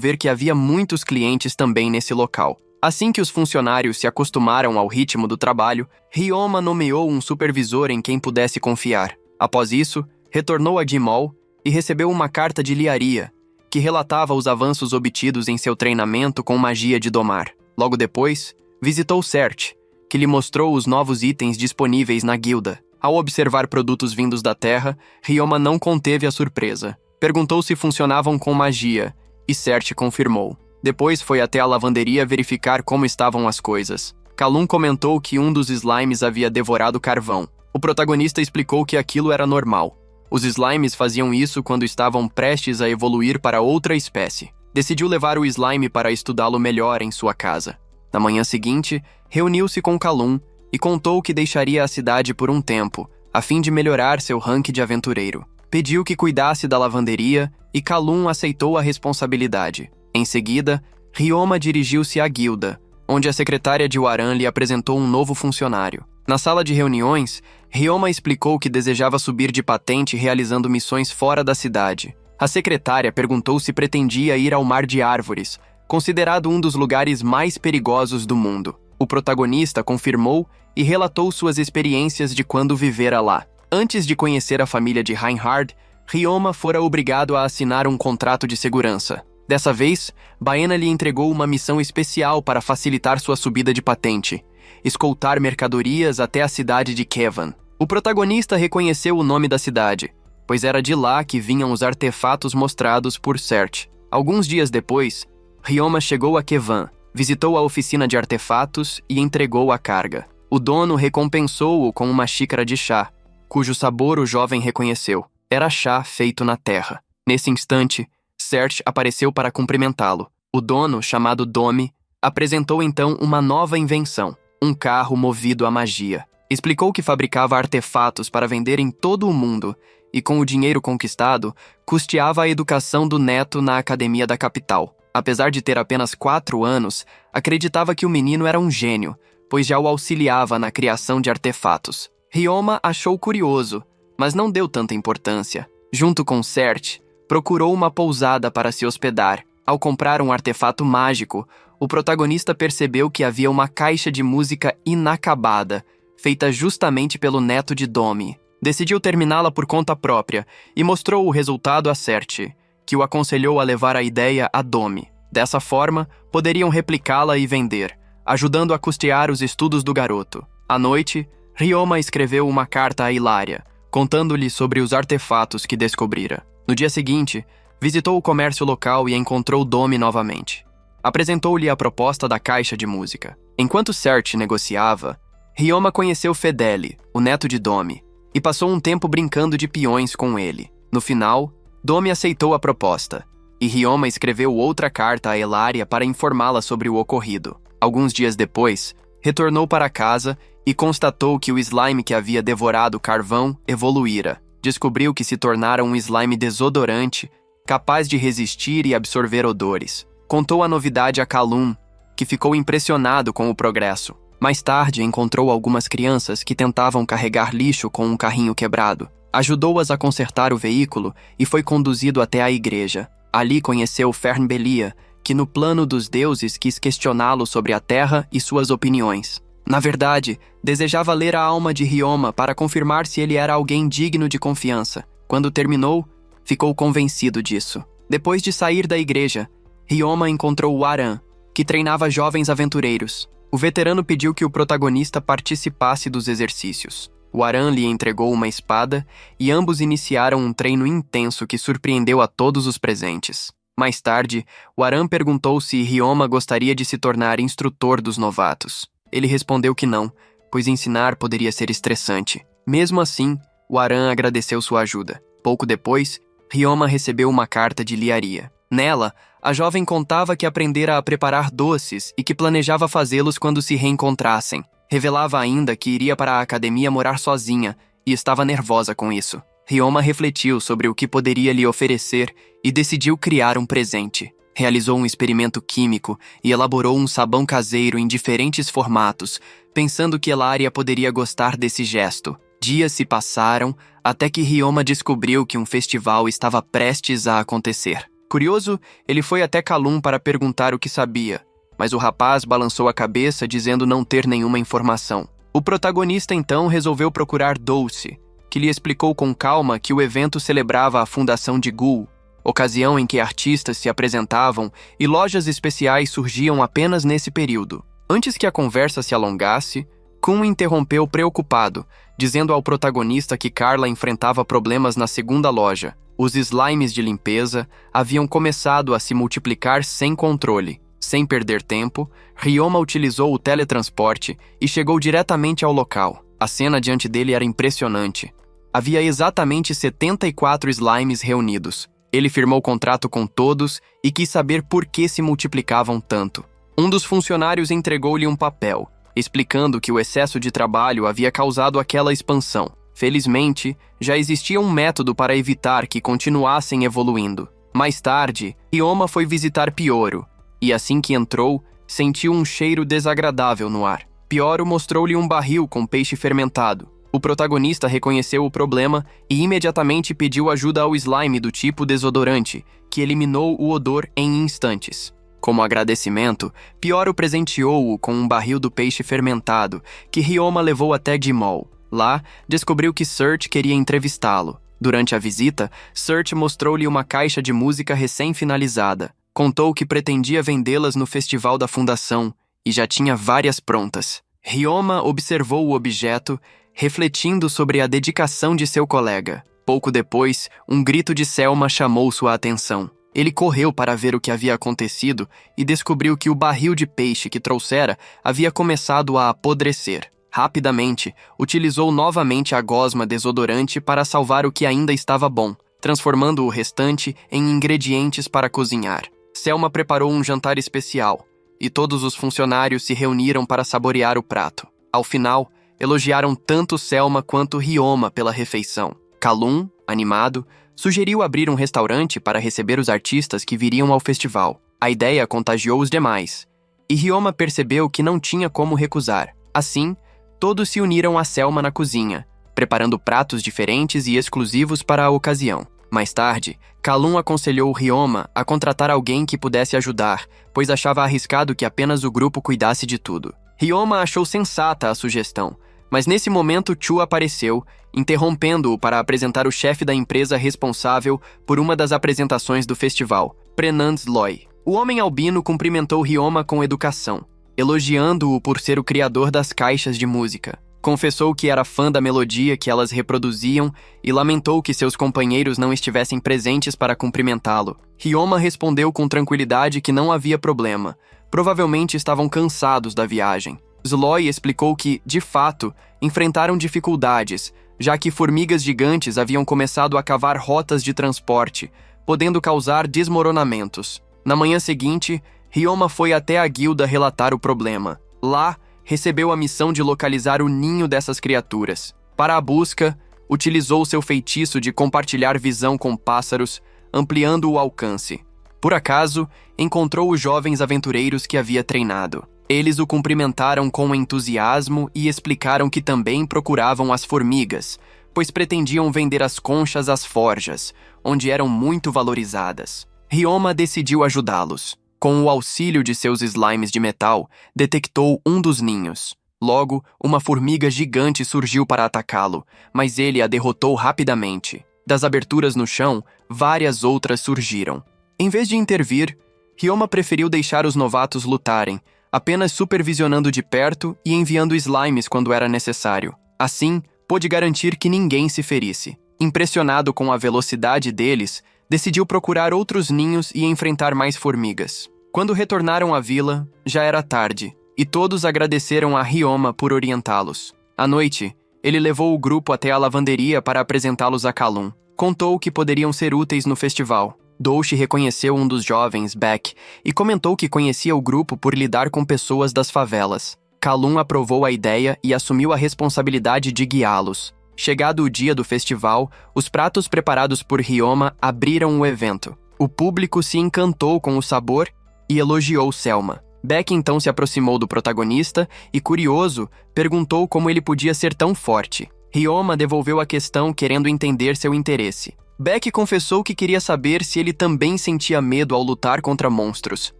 ver que havia muitos clientes também nesse local. Assim que os funcionários se acostumaram ao ritmo do trabalho, Ryoma nomeou um supervisor em quem pudesse confiar. Após isso, retornou a Gimol e recebeu uma carta de Liaria, que relatava os avanços obtidos em seu treinamento com magia de domar. Logo depois, visitou Cert, que lhe mostrou os novos itens disponíveis na guilda. Ao observar produtos vindos da terra, Ryoma não conteve a surpresa. Perguntou se funcionavam com magia, e Cert confirmou. Depois foi até a lavanderia verificar como estavam as coisas. Kalum comentou que um dos slimes havia devorado carvão. O protagonista explicou que aquilo era normal. Os slimes faziam isso quando estavam prestes a evoluir para outra espécie. Decidiu levar o slime para estudá-lo melhor em sua casa. Na manhã seguinte, reuniu-se com Kalum e contou que deixaria a cidade por um tempo, a fim de melhorar seu rank de aventureiro. Pediu que cuidasse da lavanderia e Kalum aceitou a responsabilidade. Em seguida, Ryoma dirigiu-se à guilda, onde a secretária de Waran lhe apresentou um novo funcionário. Na sala de reuniões, Ryoma explicou que desejava subir de patente realizando missões fora da cidade. A secretária perguntou se pretendia ir ao Mar de Árvores, considerado um dos lugares mais perigosos do mundo. O protagonista confirmou e relatou suas experiências de quando vivera lá. Antes de conhecer a família de Reinhard, Ryoma fora obrigado a assinar um contrato de segurança. Dessa vez, Baena lhe entregou uma missão especial para facilitar sua subida de patente: escoltar mercadorias até a cidade de Kevan. O protagonista reconheceu o nome da cidade, pois era de lá que vinham os artefatos mostrados por Sert. Alguns dias depois, Ryoma chegou a Kevan, visitou a oficina de artefatos e entregou a carga. O dono recompensou-o com uma xícara de chá, cujo sabor o jovem reconheceu. Era chá feito na terra. Nesse instante, Sert apareceu para cumprimentá-lo. O dono, chamado Domi, apresentou então uma nova invenção, um carro movido a magia. Explicou que fabricava artefatos para vender em todo o mundo e, com o dinheiro conquistado, custeava a educação do neto na academia da capital. Apesar de ter apenas 4 anos, acreditava que o menino era um gênio, pois já o auxiliava na criação de artefatos. Ryoma achou curioso, mas não deu tanta importância. Junto com Sert, procurou uma pousada para se hospedar. Ao comprar um artefato mágico, o protagonista percebeu que havia uma caixa de música inacabada, feita justamente pelo neto de Domi. Decidiu terminá-la por conta própria e mostrou o resultado a Sert, que o aconselhou a levar a ideia a Domi. Dessa forma, poderiam replicá-la e vender, ajudando a custear os estudos do garoto. À noite, Ryoma escreveu uma carta a Hilaria, contando-lhe sobre os artefatos que descobrira. No dia seguinte, visitou o comércio local e encontrou Domi novamente. Apresentou-lhe a proposta da caixa de música. Enquanto Sert negociava, Ryoma conheceu Fedele, o neto de Domi, e passou um tempo brincando de peões com ele. No final, Domi aceitou a proposta, e Ryoma escreveu outra carta a Hilaria para informá-la sobre o ocorrido. Alguns dias depois, retornou para casa e constatou que o slime que havia devorado o carvão evoluíra. Descobriu que se tornara um slime desodorante, capaz de resistir e absorver odores. Contou a novidade a Kalum, que ficou impressionado com o progresso. Mais tarde, encontrou algumas crianças que tentavam carregar lixo com um carrinho quebrado. Ajudou-as a consertar o veículo e foi conduzido até a igreja. Ali conheceu Fernbelia, que no plano dos deuses quis questioná-lo sobre a terra e suas opiniões. Na verdade, desejava ler a alma de Ryoma para confirmar se ele era alguém digno de confiança. Quando terminou, ficou convencido disso. Depois de sair da igreja, Ryoma encontrou o Aran, que treinava jovens aventureiros. O veterano pediu que o protagonista participasse dos exercícios. O Aran lhe entregou uma espada e ambos iniciaram um treino intenso que surpreendeu a todos os presentes. Mais tarde, o Aran perguntou se Ryoma gostaria de se tornar instrutor dos novatos. Ele respondeu que não, pois ensinar poderia ser estressante. Mesmo assim, o Aran agradeceu sua ajuda. Pouco depois, Ryoma recebeu uma carta de Liaria. Nela, a jovem contava que aprendera a preparar doces e que planejava fazê-los quando se reencontrassem. Revelava ainda que iria para a academia morar sozinha e estava nervosa com isso. Ryoma refletiu sobre o que poderia lhe oferecer e decidiu criar um presente. Realizou um experimento químico e elaborou um sabão caseiro em diferentes formatos, pensando que Hilaria poderia gostar desse gesto. Dias se passaram até que Ryoma descobriu que um festival estava prestes a acontecer. Curioso, ele foi até Kalum para perguntar o que sabia, mas o rapaz balançou a cabeça dizendo não ter nenhuma informação. O protagonista então resolveu procurar Dulce, que lhe explicou com calma que o evento celebrava a fundação de Gul, ocasião em que artistas se apresentavam e lojas especiais surgiam apenas nesse período. Antes que a conversa se alongasse, Kun interrompeu preocupado, dizendo ao protagonista que Carla enfrentava problemas na segunda loja. Os slimes de limpeza haviam começado a se multiplicar sem controle. Sem perder tempo, Ryoma utilizou o teletransporte e chegou diretamente ao local. A cena diante dele era impressionante. Havia exatamente 74 slimes reunidos. Ele firmou contrato com todos e quis saber por que se multiplicavam tanto. Um dos funcionários entregou-lhe um papel, explicando que o excesso de trabalho havia causado aquela expansão. Felizmente, já existia um método para evitar que continuassem evoluindo. Mais tarde, Ryoma foi visitar Pioro, e assim que entrou, sentiu um cheiro desagradável no ar. Pioro mostrou-lhe um barril com peixe fermentado. O protagonista reconheceu o problema e imediatamente pediu ajuda ao slime do tipo desodorante, que eliminou o odor em instantes. Como agradecimento, Pioro presenteou-o com um barril do peixe fermentado, que Ryoma levou até Gmol. Lá, descobriu que Search queria entrevistá-lo. Durante a visita, Search mostrou-lhe uma caixa de música recém-finalizada. Contou que pretendia vendê-las no festival da fundação e já tinha várias prontas. Ryoma observou o objeto, refletindo sobre a dedicação de seu colega. Pouco depois, um grito de Selma chamou sua atenção. Ele correu para ver o que havia acontecido e descobriu que o barril de peixe que trouxera havia começado a apodrecer. Rapidamente, utilizou novamente a gosma desodorante para salvar o que ainda estava bom, transformando o restante em ingredientes para cozinhar. Selma preparou um jantar especial, e todos os funcionários se reuniram para saborear o prato. Ao final, elogiaram tanto Selma quanto Ryoma pela refeição. Kalum, animado, sugeriu abrir um restaurante para receber os artistas que viriam ao festival. A ideia contagiou os demais, e Ryoma percebeu que não tinha como recusar. Assim, todos se uniram a Selma na cozinha, preparando pratos diferentes e exclusivos para a ocasião. Mais tarde, Kalum aconselhou Ryoma a contratar alguém que pudesse ajudar, pois achava arriscado que apenas o grupo cuidasse de tudo. Ryoma achou sensata a sugestão, mas nesse momento Chu apareceu, interrompendo-o para apresentar o chefe da empresa responsável por uma das apresentações do festival, Prenand Sloy. O homem albino cumprimentou Ryoma com educação, elogiando-o por ser o criador das caixas de música. Confessou que era fã da melodia que elas reproduziam e lamentou que seus companheiros não estivessem presentes para cumprimentá-lo. Ryoma respondeu com tranquilidade que não havia problema. Provavelmente estavam cansados da viagem. Sloy explicou que, de fato, enfrentaram dificuldades, já que formigas gigantes haviam começado a cavar rotas de transporte, podendo causar desmoronamentos. Na manhã seguinte, Ryoma foi até a guilda relatar o problema. Lá, recebeu a missão de localizar o ninho dessas criaturas. Para a busca, utilizou seu feitiço de compartilhar visão com pássaros, ampliando o alcance. Por acaso, encontrou os jovens aventureiros que havia treinado. Eles o cumprimentaram com entusiasmo e explicaram que também procuravam as formigas, pois pretendiam vender as conchas às forjas, onde eram muito valorizadas. Ryoma decidiu ajudá-los. Com o auxílio de seus slimes de metal, detectou um dos ninhos. Logo, uma formiga gigante surgiu para atacá-lo, mas ele a derrotou rapidamente. Das aberturas no chão, várias outras surgiram. Em vez de intervir, Ryoma preferiu deixar os novatos lutarem, apenas supervisionando de perto e enviando slimes quando era necessário. Assim, pôde garantir que ninguém se ferisse. Impressionado com a velocidade deles, decidiu procurar outros ninhos e enfrentar mais formigas. Quando retornaram à vila, já era tarde, e todos agradeceram a Ryoma por orientá-los. À noite, ele levou o grupo até a lavanderia para apresentá-los a Kalum. Contou que poderiam ser úteis no festival. Doushi reconheceu um dos jovens, Beck, e comentou que conhecia o grupo por lidar com pessoas das favelas. Kalum aprovou a ideia e assumiu a responsabilidade de guiá-los. Chegado o dia do festival, os pratos preparados por Ryoma abriram o evento. O público se encantou com o sabor e elogiou Selma. Beck então se aproximou do protagonista e, curioso, perguntou como ele podia ser tão forte. Ryoma devolveu a questão querendo entender seu interesse. Beck confessou que queria saber se ele também sentia medo ao lutar contra monstros.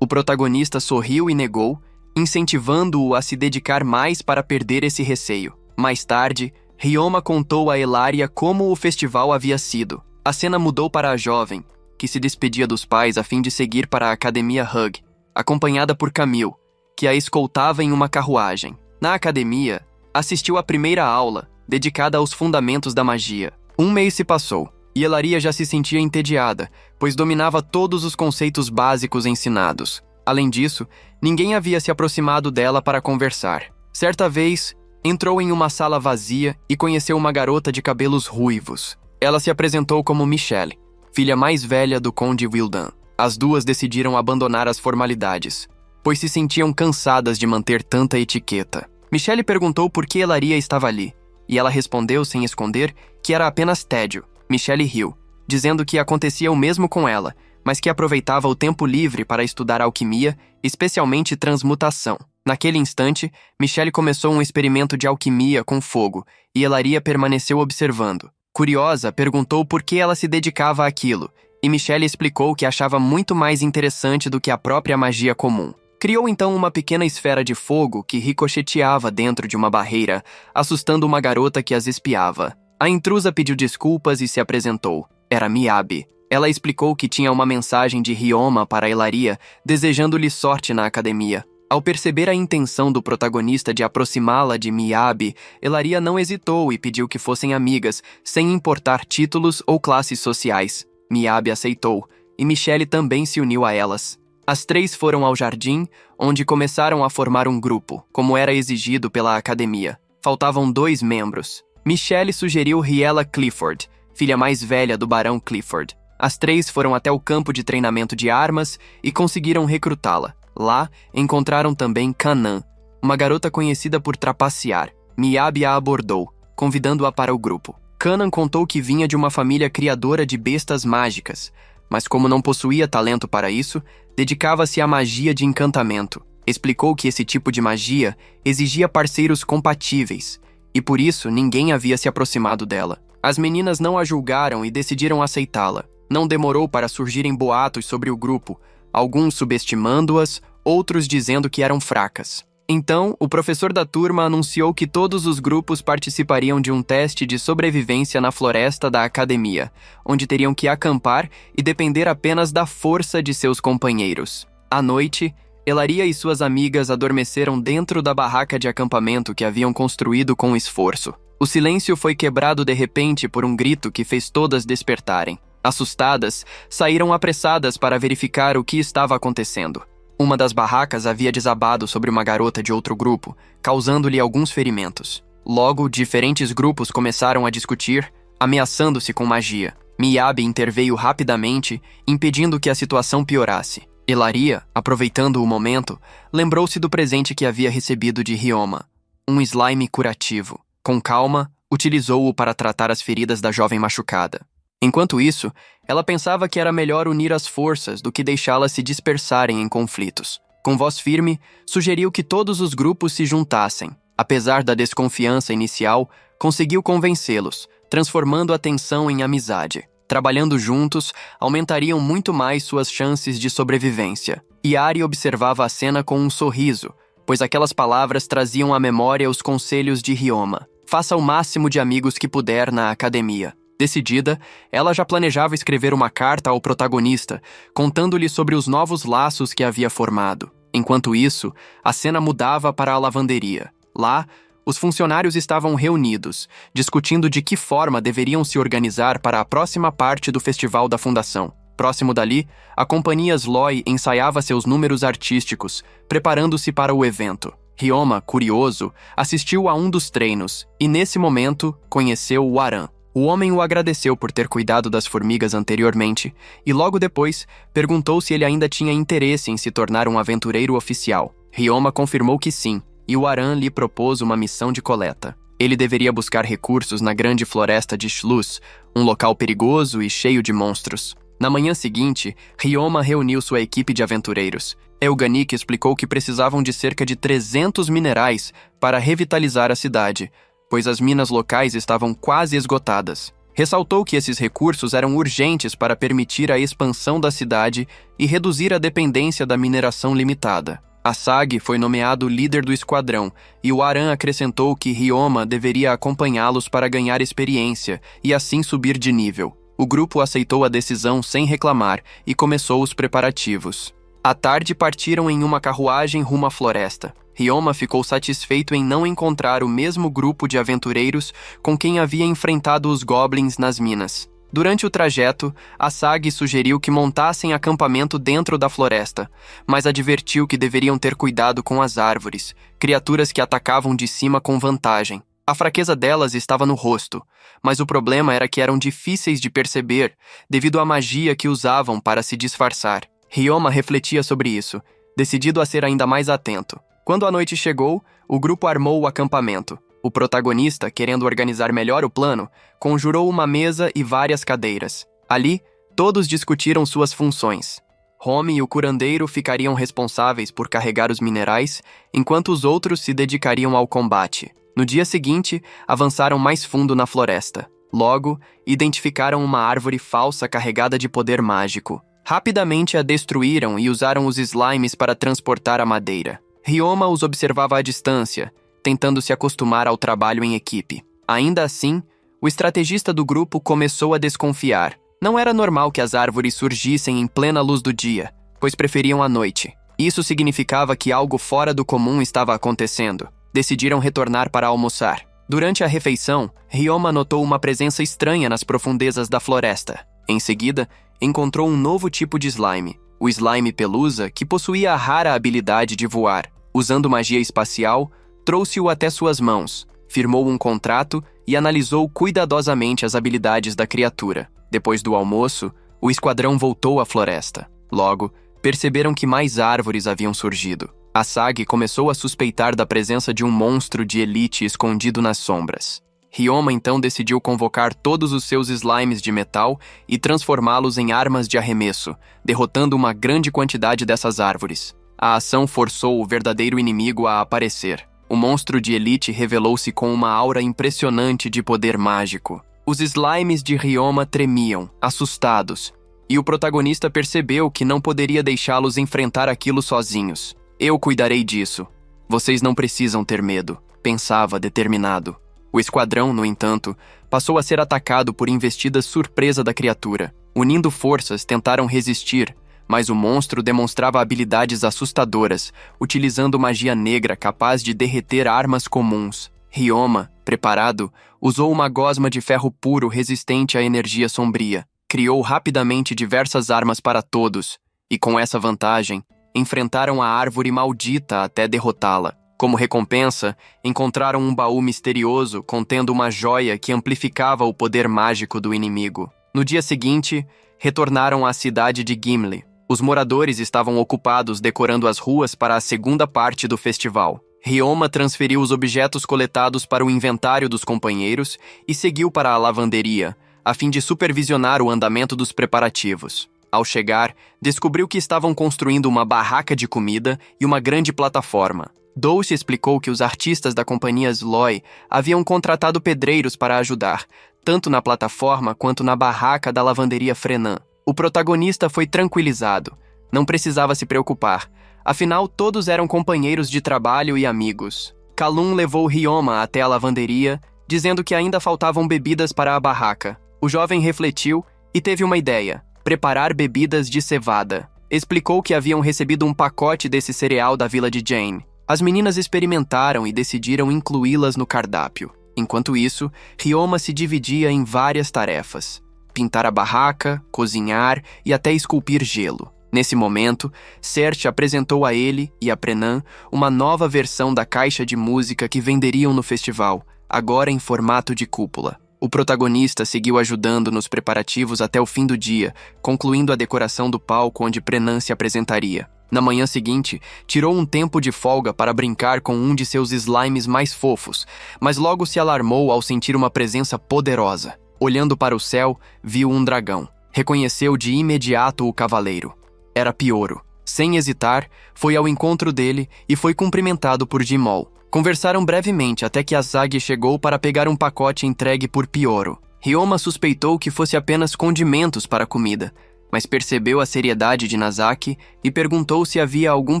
O protagonista sorriu e negou, incentivando-o a se dedicar mais para perder esse receio. Mais tarde, Ryoma contou a Elaria como o festival havia sido. A cena mudou para a jovem, que se despedia dos pais a fim de seguir para a academia Hug, acompanhada por Camille, que a escoltava em uma carruagem. Na academia, assistiu à primeira aula, dedicada aos fundamentos da magia. Um mês se passou, e Elaria já se sentia entediada, pois dominava todos os conceitos básicos ensinados. Além disso, ninguém havia se aproximado dela para conversar. Certa vez, entrou em uma sala vazia e conheceu uma garota de cabelos ruivos. Ela se apresentou como Michelle, filha mais velha do Conde Wildan. As duas decidiram abandonar as formalidades, pois se sentiam cansadas de manter tanta etiqueta. Michelle perguntou por que Elaria estava ali, e ela respondeu sem esconder que era apenas tédio. Michelle riu, dizendo que acontecia o mesmo com ela, mas que aproveitava o tempo livre para estudar alquimia, especialmente transmutação. Naquele instante, Michelle começou um experimento de alquimia com fogo, e Elaria permaneceu observando. Curiosa, perguntou por que ela se dedicava àquilo, e Michelle explicou que achava muito mais interessante do que a própria magia comum. Criou então uma pequena esfera de fogo que ricocheteava dentro de uma barreira, assustando uma garota que as espiava. A intrusa pediu desculpas e se apresentou. Era Miyabi. Ela explicou que tinha uma mensagem de Ryoma para Elaria, desejando-lhe sorte na academia. Ao perceber a intenção do protagonista de aproximá-la de Miyabi, Elaria não hesitou e pediu que fossem amigas, sem importar títulos ou classes sociais. Miyabi aceitou, e Michelle também se uniu a elas. As três foram ao jardim, onde começaram a formar um grupo, como era exigido pela academia. Faltavam 2 membros. Michelle sugeriu Riella Clifford, filha mais velha do Barão Clifford. As 3 foram até o campo de treinamento de armas e conseguiram recrutá-la. Lá, encontraram também Kanan, uma garota conhecida por trapacear. Miyabi a abordou, convidando-a para o grupo. Kanan contou que vinha de uma família criadora de bestas mágicas, mas como não possuía talento para isso, dedicava-se à magia de encantamento. Explicou que esse tipo de magia exigia parceiros compatíveis, e por isso ninguém havia se aproximado dela. As meninas não a julgaram e decidiram aceitá-la. Não demorou para surgirem boatos sobre o grupo, alguns subestimando-as, outros dizendo que eram fracas. Então, o professor da turma anunciou que todos os grupos participariam de um teste de sobrevivência na floresta da academia, onde teriam que acampar e depender apenas da força de seus companheiros. À noite, Elaria e suas amigas adormeceram dentro da barraca de acampamento que haviam construído com esforço. O silêncio foi quebrado de repente por um grito que fez todas despertarem. Assustadas, saíram apressadas para verificar o que estava acontecendo. Uma das barracas havia desabado sobre uma garota de outro grupo, causando-lhe alguns ferimentos. Logo, diferentes grupos começaram a discutir, ameaçando-se com magia. Miyabi interveio rapidamente, impedindo que a situação piorasse. Elaria, aproveitando o momento, lembrou-se do presente que havia recebido de Ryoma, um slime curativo. Com calma, utilizou-o para tratar as feridas da jovem machucada. Enquanto isso, ela pensava que era melhor unir as forças do que deixá-las se dispersarem em conflitos. Com voz firme, sugeriu que todos os grupos se juntassem. Apesar da desconfiança inicial, conseguiu convencê-los, transformando a tensão em amizade. Trabalhando juntos, aumentariam muito mais suas chances de sobrevivência. Yari observava a cena com um sorriso, pois aquelas palavras traziam à memória os conselhos de Ryoma. Faça o máximo de amigos que puder na academia. Decidida, ela já planejava escrever uma carta ao protagonista, contando-lhe sobre os novos laços que havia formado. Enquanto isso, a cena mudava para a lavanderia. Lá, os funcionários estavam reunidos, discutindo de que forma deveriam se organizar para a próxima parte do Festival da Fundação. Próximo dali, a companhia Sloy ensaiava seus números artísticos, preparando-se para o evento. Ryoma, curioso, assistiu a um dos treinos e, nesse momento, conheceu o Aran. O homem o agradeceu por ter cuidado das formigas anteriormente e, logo depois, perguntou se ele ainda tinha interesse em se tornar um aventureiro oficial. Ryoma confirmou que sim, e o Aran lhe propôs uma missão de coleta. Ele deveria buscar recursos na grande floresta de Schluss, um local perigoso e cheio de monstros. Na manhã seguinte, Ryoma reuniu sua equipe de aventureiros. Elganik explicou que precisavam de cerca de 300 minerais para revitalizar a cidade, pois as minas locais estavam quase esgotadas. Ressaltou que esses recursos eram urgentes para permitir a expansão da cidade e reduzir a dependência da mineração limitada. Asag foi nomeado líder do esquadrão, e o Aran acrescentou que Ryoma deveria acompanhá-los para ganhar experiência e assim subir de nível. O grupo aceitou a decisão sem reclamar e começou os preparativos. À tarde partiram em uma carruagem rumo à floresta. Ryoma ficou satisfeito em não encontrar o mesmo grupo de aventureiros com quem havia enfrentado os goblins nas minas. Durante o trajeto, Asag sugeriu que montassem acampamento dentro da floresta, mas advertiu que deveriam ter cuidado com as árvores, criaturas que atacavam de cima com vantagem. A fraqueza delas estava no rosto, mas o problema era que eram difíceis de perceber devido à magia que usavam para se disfarçar. Ryoma refletia sobre isso, decidido a ser ainda mais atento. Quando a noite chegou, o grupo armou o acampamento. O protagonista, querendo organizar melhor o plano, conjurou uma mesa e várias cadeiras. Ali, Todos discutiram suas funções. Home e o curandeiro ficariam responsáveis por carregar os minerais, enquanto os outros se dedicariam ao combate. No dia seguinte, avançaram mais fundo na floresta. Logo, identificaram uma árvore falsa carregada de poder mágico. Rapidamente a destruíram e usaram os slimes para transportar a madeira. Ryoma os observava à distância, tentando se acostumar ao trabalho em equipe. Ainda assim, o estrategista do grupo começou a desconfiar. Não era normal que as árvores surgissem em plena luz do dia, pois preferiam a noite. Isso significava que algo fora do comum estava acontecendo. Decidiram retornar para almoçar. Durante a refeição, Ryoma notou uma presença estranha nas profundezas da floresta. Em seguida, encontrou um novo tipo de slime, o slime pelusa, que possuía a rara habilidade de voar. Usando magia espacial, trouxe-o até suas mãos, firmou um contrato e analisou cuidadosamente as habilidades da criatura. Depois do almoço, o esquadrão voltou à floresta. Logo, perceberam que mais árvores haviam surgido. Asagi começou a suspeitar da presença de um monstro de elite escondido nas sombras. Ryoma então decidiu convocar todos os seus slimes de metal e transformá-los em armas de arremesso, derrotando uma grande quantidade dessas árvores. A ação forçou o verdadeiro inimigo a aparecer. O monstro de elite revelou-se com uma aura impressionante de poder mágico. Os slimes de Ryoma tremiam, assustados, e o protagonista percebeu que não poderia deixá-los enfrentar aquilo sozinhos. Eu cuidarei disso. Vocês não precisam ter medo, pensava determinado. O esquadrão, no entanto, passou a ser atacado por investidas surpresa da criatura. Unindo forças, tentaram resistir, mas o monstro demonstrava habilidades assustadoras, utilizando magia negra capaz de derreter armas comuns. Ryoma, preparado, usou uma gosma de ferro puro resistente à energia sombria. Criou rapidamente diversas armas para todos, e com essa vantagem, enfrentaram a árvore maldita até derrotá-la. Como recompensa, encontraram um baú misterioso contendo uma joia que amplificava o poder mágico do inimigo. No dia seguinte, retornaram à cidade de Gimli. Os moradores estavam ocupados decorando as ruas para a segunda parte do festival. Ryoma transferiu os objetos coletados para o inventário dos companheiros e seguiu para a lavanderia, a fim de supervisionar o andamento dos preparativos. Ao chegar, descobriu que estavam construindo uma barraca de comida e uma grande plataforma. Douce explicou que os artistas da companhia Sloy haviam contratado pedreiros para ajudar, tanto na plataforma quanto na barraca da lavanderia Frenan. O protagonista foi tranquilizado. Não precisava se preocupar. Afinal, todos eram companheiros de trabalho e amigos. Kalum levou Ryoma até a lavanderia, dizendo que ainda faltavam bebidas para a barraca. O jovem refletiu e teve uma ideia: preparar bebidas de cevada. Explicou que haviam recebido um pacote desse cereal da vila de Jane. As meninas experimentaram e decidiram incluí-las no cardápio. Enquanto isso, Ryoma se dividia em várias tarefas: pintar a barraca, cozinhar e até esculpir gelo. Nesse momento, Cert apresentou a ele e a Prenan uma nova versão da caixa de música que venderiam no festival, agora em formato de cúpula. O protagonista seguiu ajudando nos preparativos até o fim do dia, concluindo a decoração do palco onde Prenan se apresentaria. Na manhã seguinte, tirou um tempo de folga para brincar com um de seus slimes mais fofos, mas logo se alarmou ao sentir uma presença poderosa. Olhando para o céu, viu um dragão. Reconheceu de imediato o cavaleiro. Era Pioro. Sem hesitar, foi ao encontro dele e foi cumprimentado por Jimol. Conversaram brevemente até que Asagi chegou para pegar um pacote entregue por Pioro. Ryoma suspeitou que fosse apenas condimentos para a comida, mas percebeu a seriedade de Nazaki e perguntou se havia algum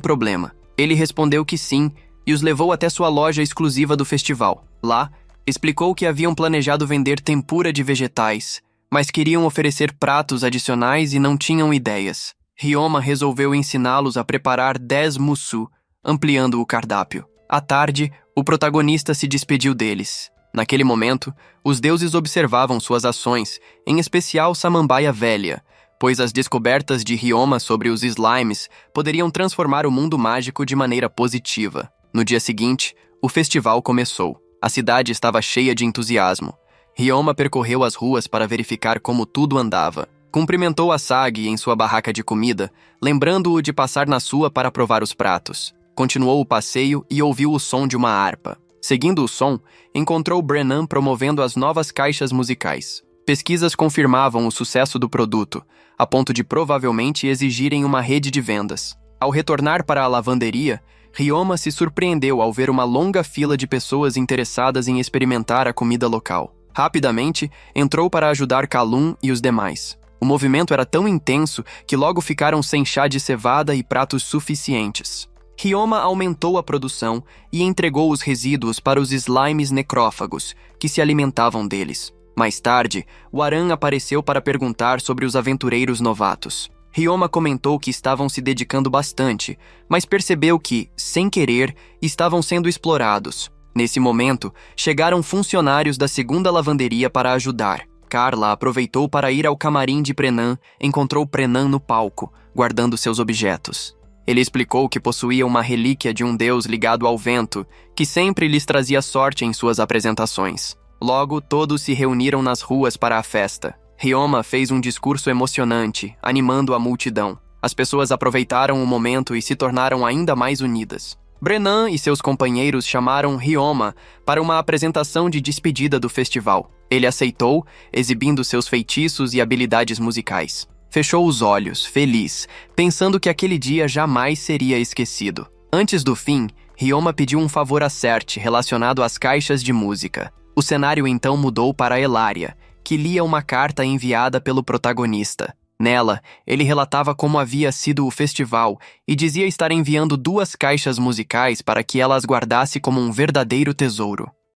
problema. Ele respondeu que sim e os levou até sua loja exclusiva do festival. Lá, explicou que haviam planejado vender tempura de vegetais, mas queriam oferecer pratos adicionais e não tinham ideias. Ryoma resolveu ensiná-los a preparar 10 musu, ampliando o cardápio. À tarde, o protagonista se despediu deles. Naquele momento, os deuses observavam suas ações, em especial Samambaia Velha, pois as descobertas de Ryoma sobre os slimes poderiam transformar o mundo mágico de maneira positiva. No dia seguinte, o festival começou. A cidade estava cheia de entusiasmo. Ryoma percorreu as ruas para verificar como tudo andava. Cumprimentou Asagi em sua barraca de comida, lembrando-o de passar na sua para provar os pratos. Continuou o passeio e ouviu o som de uma harpa. Seguindo o som, encontrou Brennan promovendo as novas caixas musicais. Pesquisas confirmavam o sucesso do produto. a ponto de provavelmente exigirem uma rede de vendas. Ao retornar para a lavanderia, Ryoma se surpreendeu ao ver uma longa fila de pessoas interessadas em experimentar a comida local. Rapidamente, entrou para ajudar Kalum e os demais. O movimento era tão intenso que logo ficaram sem chá de cevada e pratos suficientes. Ryoma aumentou a produção e entregou os resíduos para os slimes necrófagos, que se alimentavam deles. Mais tarde, o Aran apareceu para perguntar sobre os aventureiros novatos. Ryoma comentou que estavam se dedicando bastante, mas percebeu que, sem querer, estavam sendo explorados. Nesse momento, chegaram funcionários da segunda lavanderia para ajudar. Carla aproveitou para ir ao camarim de Prenan, encontrou Prenan no palco, guardando seus objetos. Ele explicou que possuía uma relíquia de um deus ligado ao vento, que sempre lhes trazia sorte em suas apresentações. Logo, todos se reuniram nas ruas para a festa. Ryoma fez um discurso emocionante, animando a multidão. As pessoas aproveitaram o momento e se tornaram ainda mais unidas. Brenan e seus companheiros chamaram Ryoma para uma apresentação de despedida do festival. Ele aceitou, exibindo seus feitiços e habilidades musicais. Fechou os olhos, feliz, pensando que aquele dia jamais seria esquecido. Antes do fim, Ryoma pediu um favor a Cert relacionado às caixas de música. O cenário então mudou para Elaria, que lia uma carta enviada pelo protagonista. Nela, ele relatava como havia sido o festival e dizia estar enviando 2 caixas musicais para que ela as guardasse como um verdadeiro tesouro.